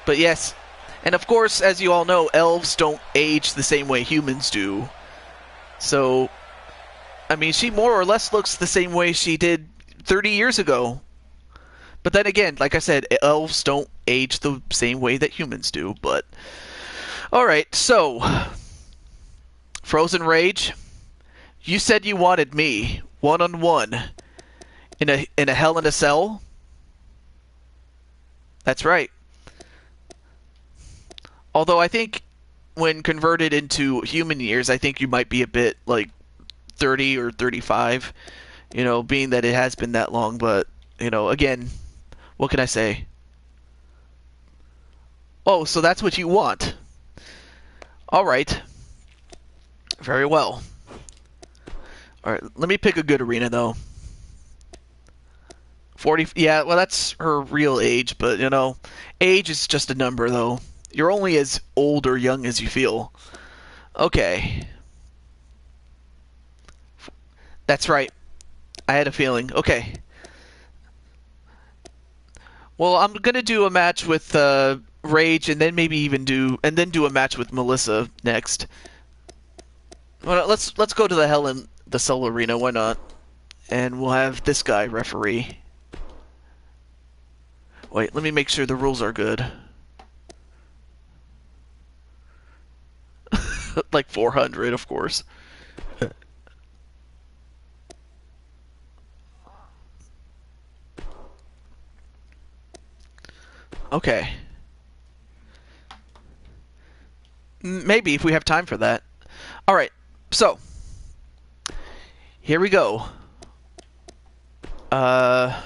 But yes, and of course, as you all know, elves don't age the same way humans do. So, I mean, she more or less looks the same way she did 30 years ago. But then again, like I said, elves don't age the same way that humans do. But, alright, so, Frozen Rage, you said you wanted me, one-on-one, in a Hell in a Cell? That's right. Although I think when converted into human years, I think you might be a bit like 30 or 35, you know, being that it has been that long. But, you know, again, what can I say? Oh, so that's what you want. All right. Very well. All right, let me pick a good arena, though. 40, yeah, well, that's her real age, but, you know, age is just a number, though. You're only as old or young as you feel. Okay. That's right. I had a feeling. Okay. Well, I'm gonna do a match with Rage, and then maybe even do a match with Melissa next. Well, let's go to the Hell in the Cell Arena. Why not? And we'll have this guy referee. Wait, let me make sure the rules are good. Like 400, of course. Okay. Maybe if we have time for that. Alright, so. Here we go. I'll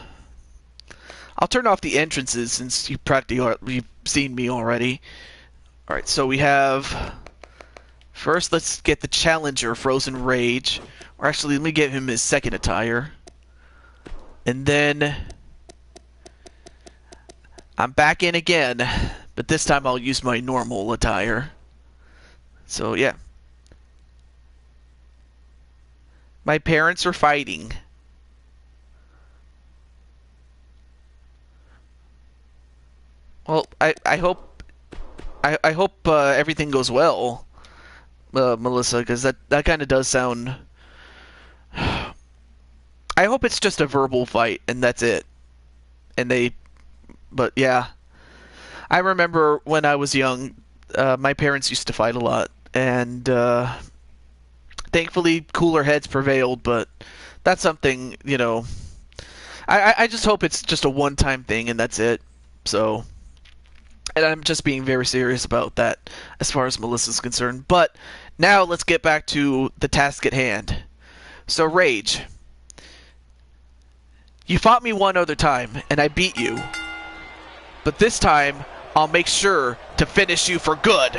turn off the entrances since you've seen me already. Alright, so we have... First, let's get the challenger, Frozen Rage. Or actually, let me give him his second attire. And then... I'm back in again. But this time I'll use my normal attire. So, yeah. My parents are fighting. Well, I hope everything goes well, Melissa, because that kind of does sound. I hope it's just a verbal fight and that's it. But yeah, I remember when I was young, my parents used to fight a lot, and thankfully cooler heads prevailed. But that's something, you know. I just hope it's just a one-time thing and that's it. So. And I'm just being very serious about that as far as Melissa's concerned. But now let's get back to the task at hand. So, Rage. You fought me one other time, and I beat you. But this time, I'll make sure to finish you for good.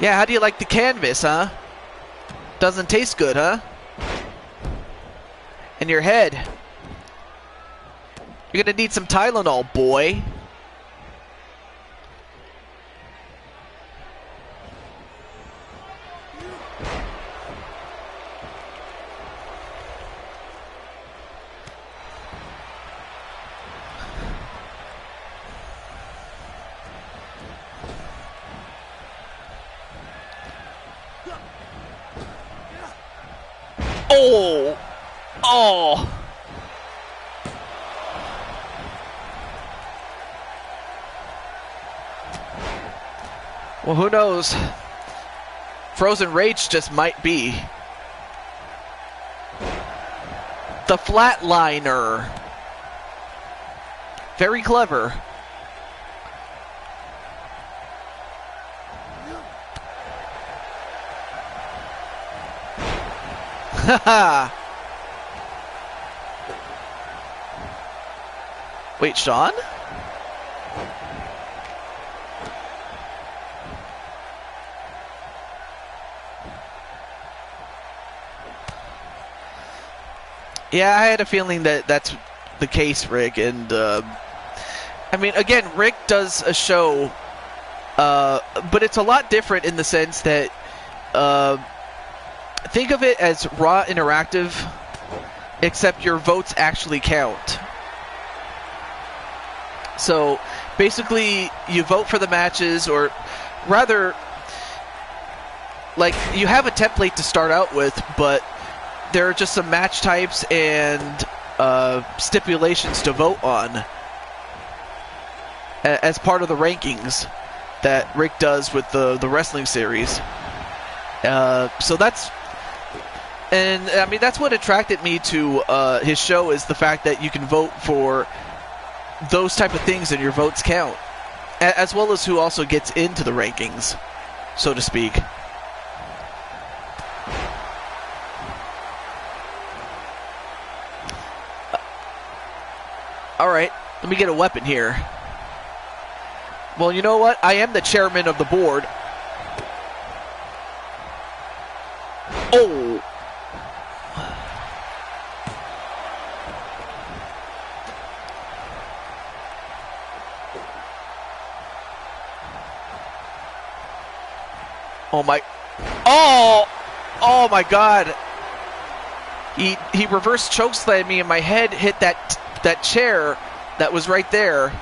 Yeah, how do you like the canvas, huh? Doesn't taste good, huh? And your head. You're gonna need some Tylenol, boy. Oh! Oh! Well, who knows? Frozen Rage just might be. The Flatliner. Very clever. Haha. Wait, Sean? Yeah, I had a feeling that that's the case, Rick. And, I mean, again, Rick does a show, but it's a lot different in the sense that, think of it as Raw Interactive, except your votes actually count. So, basically, you vote for the matches, or rather, like, you have a template to start out with, but there are just some match types and stipulations to vote on as part of the rankings that Rick does with the wrestling series. So that's, and I mean, that's what attracted me to his show, is the fact that you can vote for those type of things and your votes count, as well as who also gets into the rankings, so to speak. Alright, let me get a weapon here. Well, you know what? I am the chairman of the board. Oh! Oh my. Oh! Oh my god. He reverse chokeslammed me and my head hit that chair that was right there.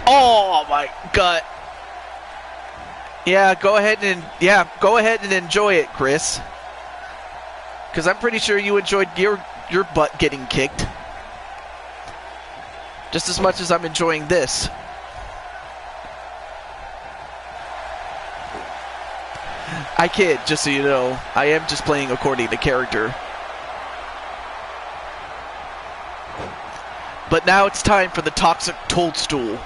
Oh my god. Yeah, go ahead and enjoy it, Chris. Because I'm pretty sure you enjoyed your butt getting kicked just as much as I'm enjoying this. I kid, just so you know. I am just playing according to character. But now it's time for the toxic toadstool.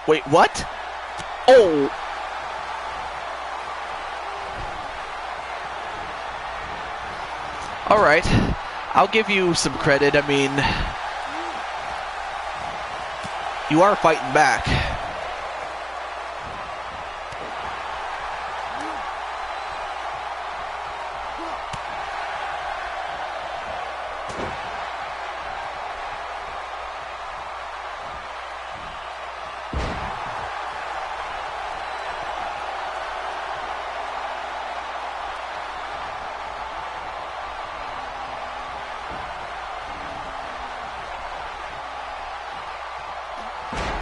Wait, what? Oh! Alright. I'll give you some credit. I mean, you are fighting back.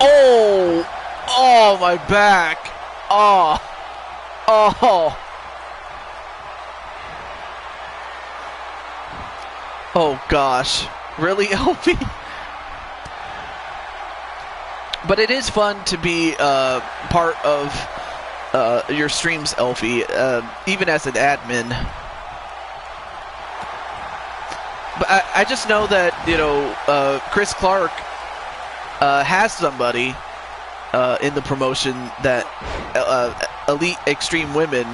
Oh! Oh, my back. Oh. Oh. Oh, gosh. Really, Elfie? But it is fun to be part of your streams, Elfie, even as an admin. But I just know that, you know, Chris Clark has somebody in the promotion that Elite Extreme Women,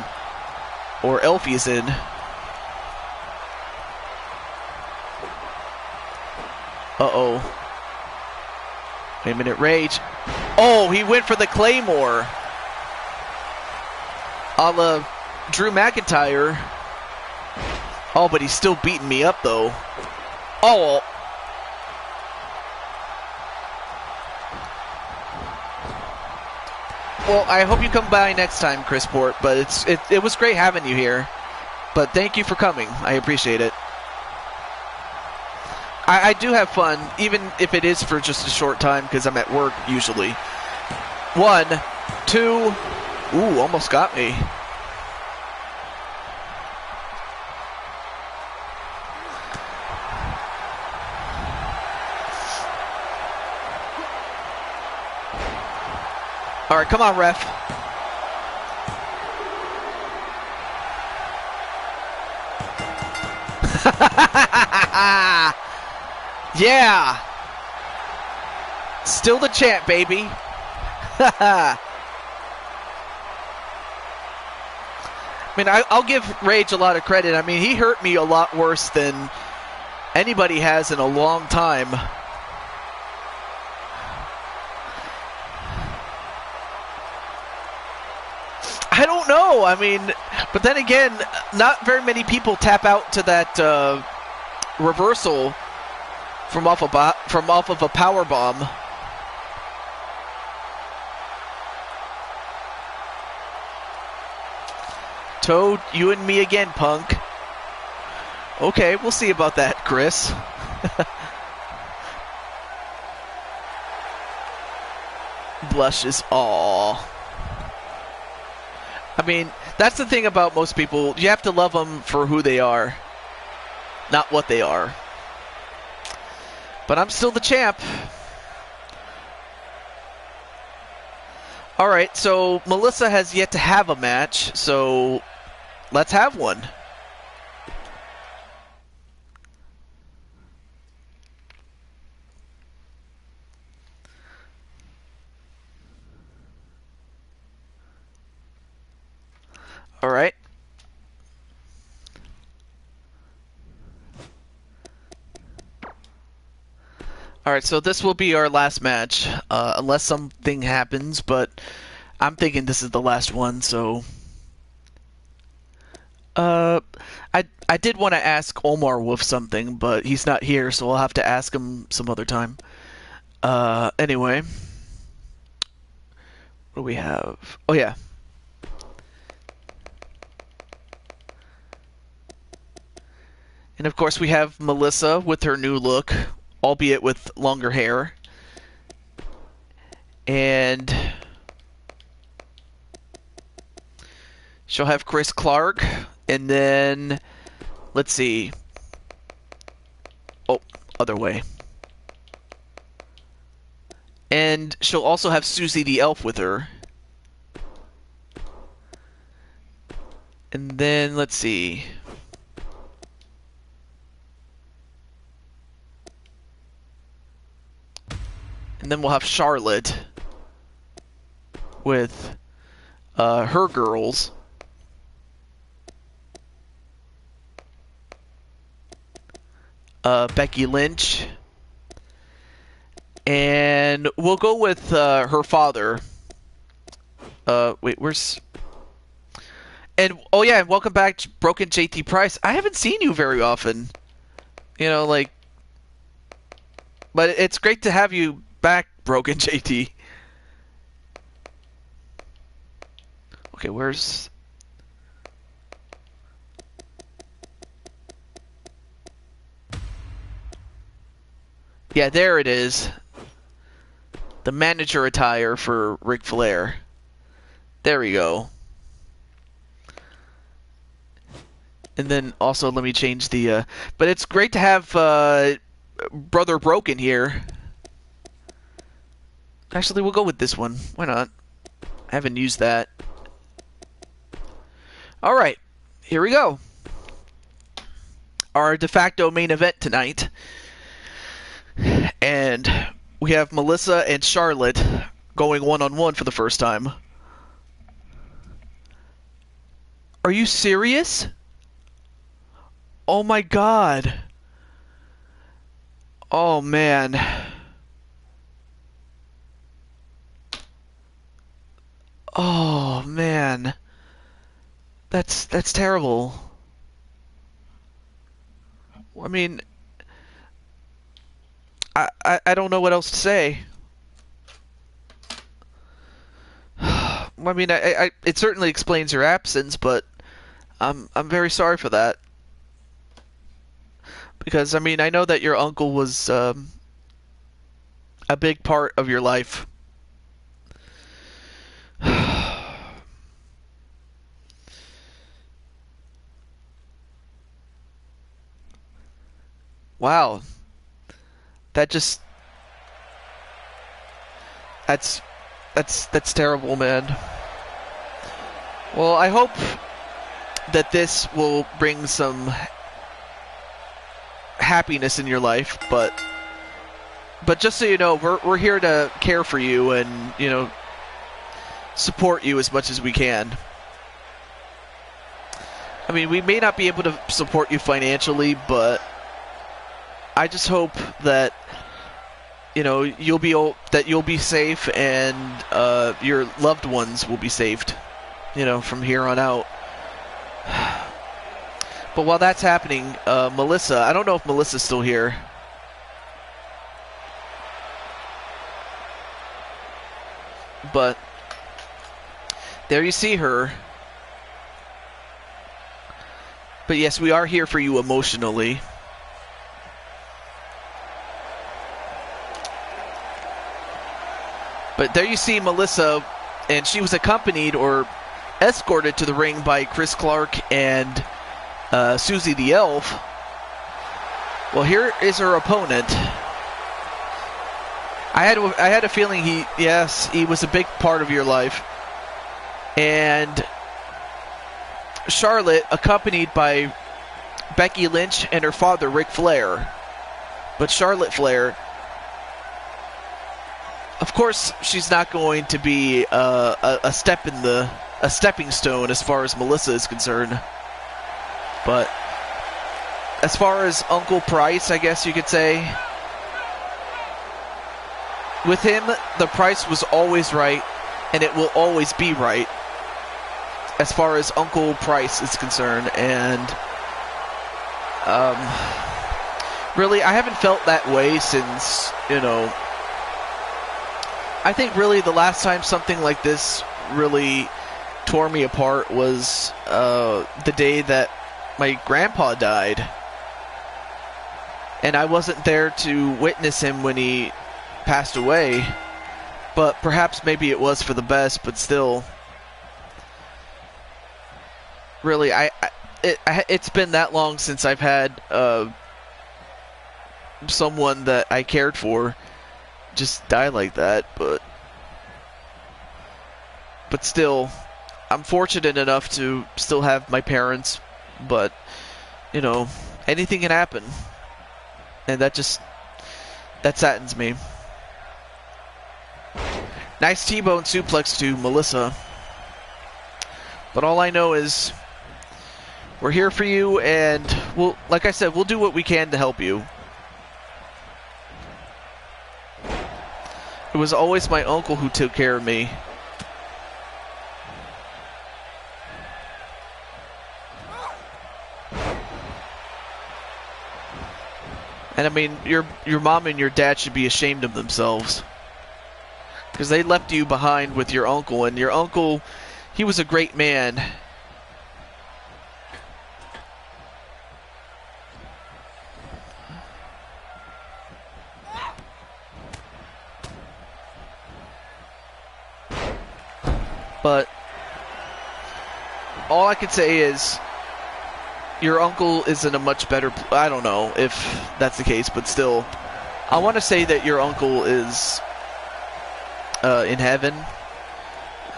or Elfie, is in. Uh-oh. Wait a minute, Rage. Oh, he went for the Claymore. A la Drew McIntyre. Oh, but he's still beating me up, though. Oh. Well, I hope you come by next time, Chris Port, but it was great having you here. But thank you for coming. I appreciate it. I do have fun, even if it is for just a short time, because I'm at work usually. 1, 2. Ooh, almost got me. All right, come on, ref. Yeah. Still the champ, baby. I mean, I'll give Rage a lot of credit. I mean, he hurt me a lot worse than anybody has in a long time. I don't know. I mean, but then again, not very many people tap out to that reversal from off of a power bomb. Toad, you and me again, punk. Okay, we'll see about that, Chris. Blushes. Aww. I mean, that's the thing about most people. You have to love them for who they are, not what they are. But I'm still the champ. Alright, so Melissa has yet to have a match, so let's have one. Alright. Alright, so this will be our last match, unless something happens, but I'm thinking this is the last one, so Uh, I did want to ask Omar Wolf something, but he's not here, so I'll have to ask him some other time. Anyway, what do we have? Oh yeah. And of course we have Melissa with her new look, albeit with longer hair. And she'll have Chris Clark, and then let's see. Oh, other way. And she'll also have Susie the Elf with her. And then let's see. And then we'll have Charlotte with her girls. Becky Lynch. And we'll go with her father. Wait, where's... And, oh yeah, and welcome back, Broken JT Price. I haven't seen you very often. You know, like... But it's great to have you back, Broken JT. Okay, where's... Yeah, there it is. The manager attire for Ric Flair. There we go. And then also let me change the... But it's great to have Brother Broken here. Actually, we'll go with this one. Why not? I haven't used that. Alright, here we go. Our de facto main event tonight. And we have Melissa and Charlotte going one-on-one for the first time. Are you serious? Oh my god. Oh man. Oh man. That's terrible. I mean, I don't know what else to say. I mean, it certainly explains your absence, but I'm very sorry for that. Because I mean, I know that your uncle was a big part of your life. Wow. That's terrible, man. Well, I hope that this will bring some happiness in your life, but just so you know, we're here to care for you and, you know, support you as much as we can. I mean, we may not be able to support you financially, but I just hope that, you know, you'll be safe and your loved ones will be saved, you know, from here on out. But while that's happening, Melissa, I don't know if Melissa's still here. But there you see her. But yes, we are here for you emotionally. But there you see Melissa, and she was accompanied or escorted to the ring by Chris Clark and Susie the Elf. Well, here is her opponent. I had a feeling he was a big part of your life. And Charlotte, accompanied by Becky Lynch and her father, Ric Flair. But Charlotte Flair, of course, she's not going to be a stepping stone as far as Melissa is concerned. But as far as Uncle Price, I guess you could say, with him, the price was always right, and it will always be right. as far as Uncle Price is concerned, and really, I haven't felt that way since, I think really the last time something like this really tore me apart was the day that my grandpa died. And I wasn't there to witness him when he passed away, but perhaps maybe it was for the best, but still, really, it's been that long since I've had someone that I cared for just die like that, but still, I'm fortunate enough to still have my parents, but, anything can happen. And that saddens me. Nice T-bone suplex to Melissa. But all I know is we're here for you, and like I said, we'll do what we can to help you. It was always my uncle who took care of me. And I mean, your mom and your dad should be ashamed of themselves, because they left you behind with your uncle, and your uncle, he was a great man. But all I can say is your uncle is in a much better... I don't know if that's the case, but still, I want to say that your uncle is in heaven.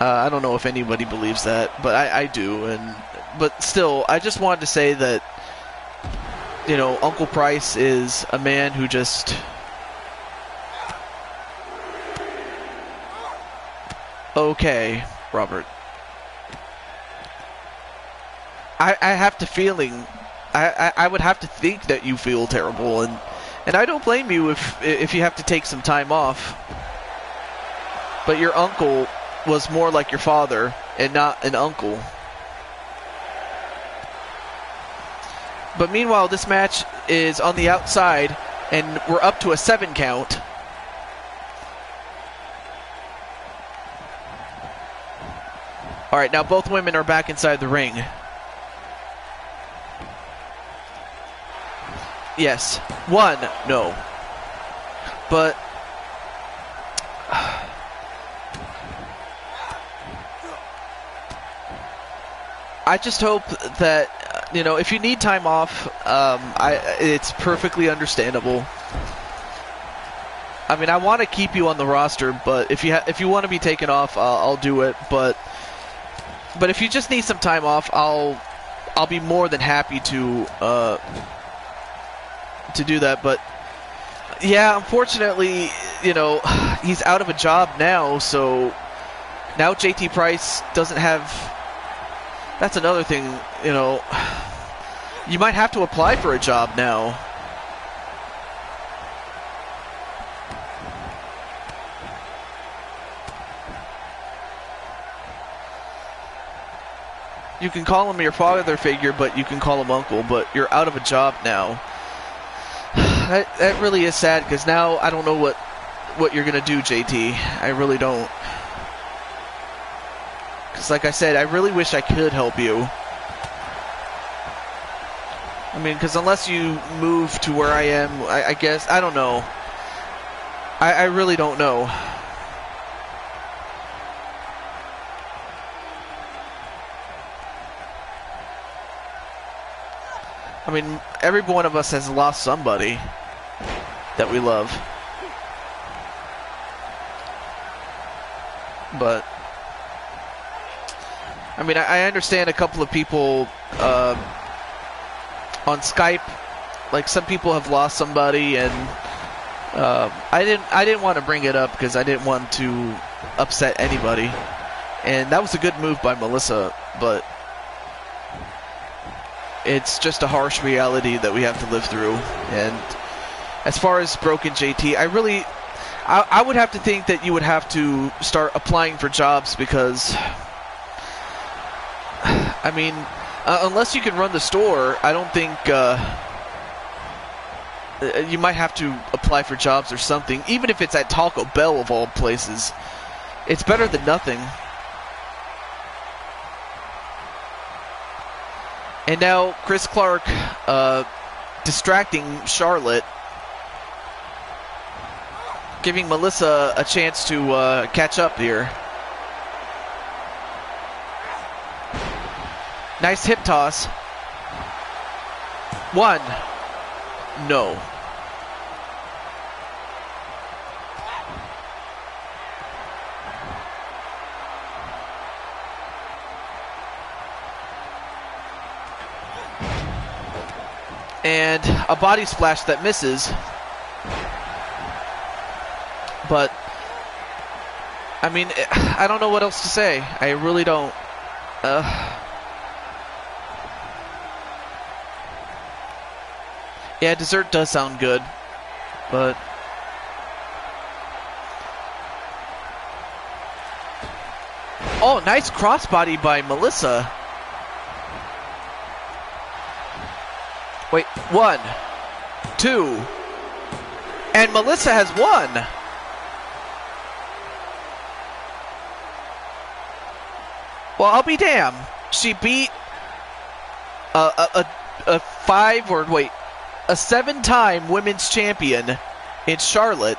I don't know if anybody believes that, but I do. But still, I just wanted to say that, Uncle Price is a man who just... Okay, Robert. I have the feeling, I would have to think that you feel terrible, and I don't blame you if you have to take some time off. But your uncle was more like your father and not an uncle. But meanwhile, this match is on the outside, and we're up to a 7 count. All right, now both women are back inside the ring. Yes. 1, no. But I just hope that, if you need time off, it's perfectly understandable. I mean, I want to keep you on the roster, but if you want to be taken off, I'll do it. But if you just need some time off, I'll be more than happy to do that. But yeah, unfortunately, he's out of a job now, so now JT Price doesn't have... That's another thing, you might have to apply for a job now. You can call him your father figure, but you can call him uncle, but you're out of a job now. That really is sad, because now I don't know what you're going to do, JT. I really don't. Because like I said, I really wish I could help you. I mean, because unless you move to where I am, I guess, I don't know. I really don't know. I mean, every one of us has lost somebody that we love. But, I mean, I understand a couple of people on Skype, like some people have lost somebody, and I didn't want to bring it up because I didn't want to upset anybody. And that was a good move by Melissa, but it's just a harsh reality that we have to live through. And as far as Broken JT, I would have to think that you would have to start applying for jobs, because I mean, unless you can run the store, I don't think you might have to apply for jobs or something, even if it's at Taco Bell of all places. It's better than nothing. And now Chris Clark distracting Charlotte, giving Melissa a chance to catch up here. Nice hip toss. One. No. And a body splash that misses. But, I mean, I don't know what else to say. I really don't. Yeah, dessert does sound good, but oh, nice crossbody by Melissa. Wait, 1, 2, and Melissa has won. Well, I'll be damned. She beat a 7-time women's champion in Charlotte.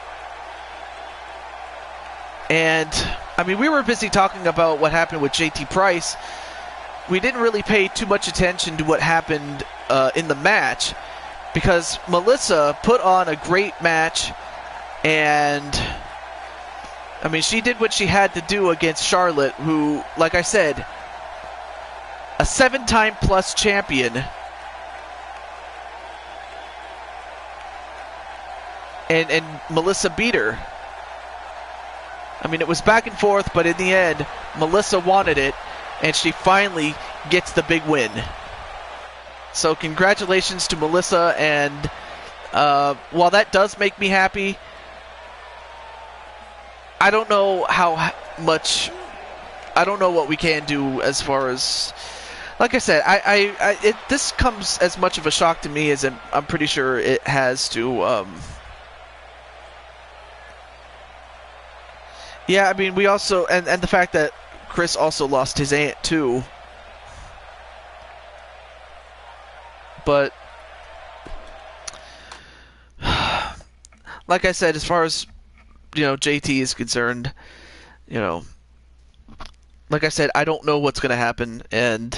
And, I mean, we were busy talking about what happened with JT Price. We didn't really pay too much attention to what happened in the match, because Melissa put on a great match, and, I mean, she did what she had to do against Charlotte, who, like I said, a 7-time plus champion. And Melissa beat her. I mean, it was back and forth, but in the end, Melissa wanted it, and she finally gets the big win. So congratulations to Melissa, and while that does make me happy, I don't know how much, I don't know what we can do as far as, like I said, this comes as much of a shock to me as I'm pretty sure it has to, yeah, I mean, we also, and the fact that Chris also lost his aunt, too. But, like I said, as far as, JT is concerned, like I said, I don't know what's going to happen, and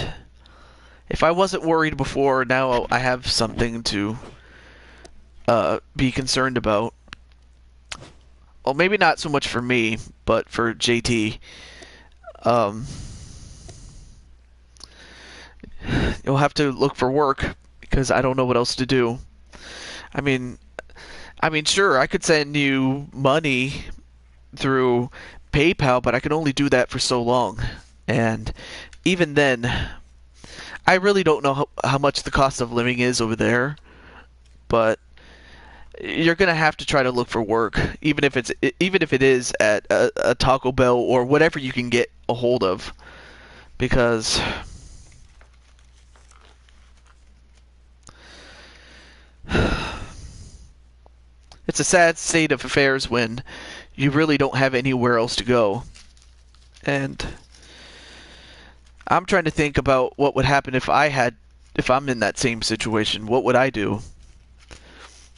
if I wasn't worried before, now I have something to be concerned about. Well, maybe not so much for me, but for JT. You'll have to look for work, because I don't know what else to do. I mean, sure, I could send you money through PayPal, but I can only do that for so long. And even then, I really don't know how much the cost of living is over there, but you're gonna have to try to look for work, even if it is at a Taco Bell or whatever you can get a hold of, because it's a sad state of affairs when you really don't have anywhere else to go. And I'm trying to think about what would happen if I'm in that same situation. What would I do?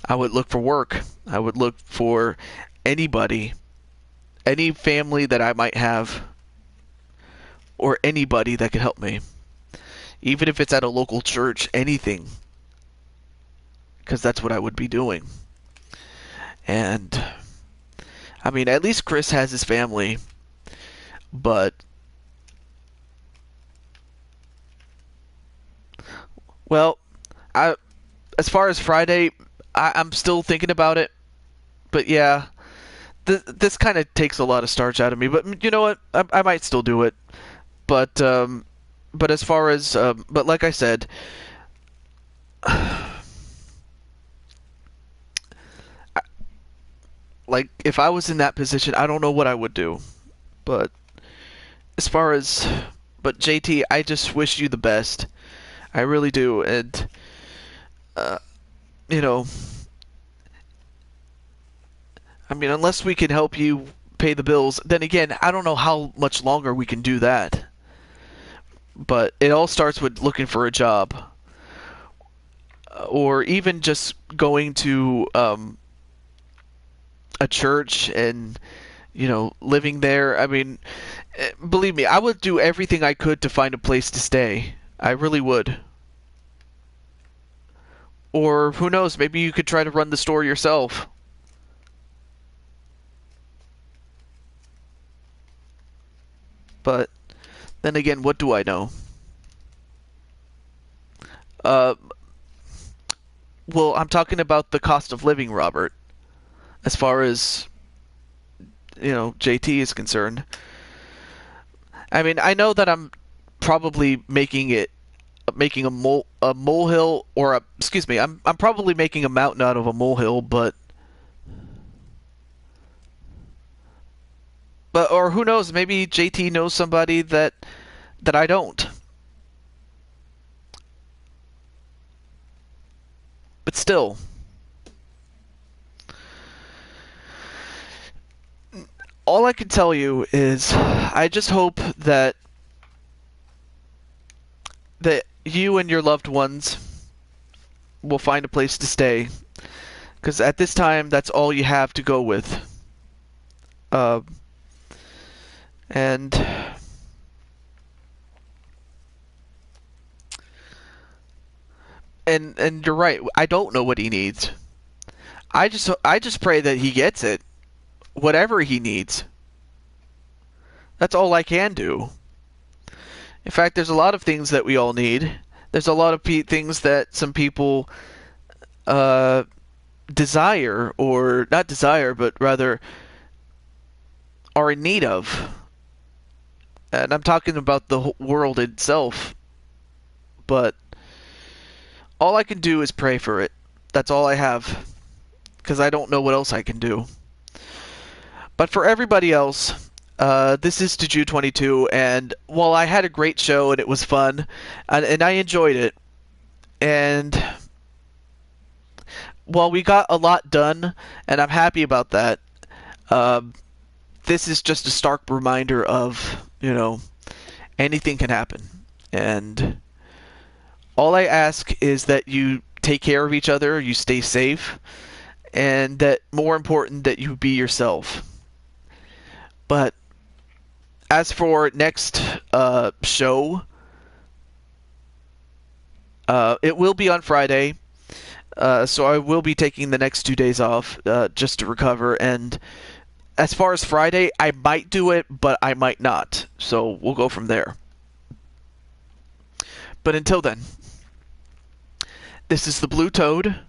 I would look for work. I would look for anybody, any family that I might have, or anybody that could help me. Even if it's at a local church, anything. Because that's what I would be doing. And, I mean, at least Chris has his family, but, well, as far as Friday, I'm still thinking about it, but yeah, this kind of takes a lot of starch out of me. But you know what? I might still do it. But as far as but like I said, like if I was in that position, I don't know what I would do. But but JT, I just wish you the best. I really do. And, uh, you know, I mean, unless we can help you pay the bills, then again, I don't know how much longer we can do that. But it all starts with looking for a job, or even just going to a church and living there. I mean, believe me, I would do everything I could to find a place to stay. I really would. Or who knows, maybe you could try to run the store yourself. But then again, what do I know? Uh, well, I'm talking about the cost of living, Robert. As far as, JT is concerned. I mean, I know that I'm probably making a molehill, or excuse me, I'm probably making a mountain out of a molehill, but or who knows, maybe JT knows somebody that I don't. But still, all I can tell you is I just hope that you and your loved ones will find a place to stay, because at this time that's all you have to go with. Uh, and and you're right. I don't know what he needs. I just pray that he gets it, whatever he needs. That's all I can do. In fact, there's a lot of things that we all need. There's a lot of things that some people uh, desire, or not desire, but rather are in need of. And I'm talking about the whole world itself. But all I can do is pray for it. That's all I have. Because I don't know what else I can do. But for everybody else, this is Juju 22, and while I had a great show and it was fun, and I enjoyed it, and while we got a lot done, and I'm happy about that, um, this is just a stark reminder of, anything can happen. And all I ask is that you take care of each other, you stay safe, and that, more important, that you be yourself. But as for next show, it will be on Friday, so I will be taking the next 2 days off just to recover. And as far as Friday, I might do it, but I might not. So we'll go from there. But until then, this is the Blue Toad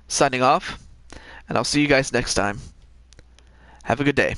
signing off, and I'll see you guys next time. Have a good day.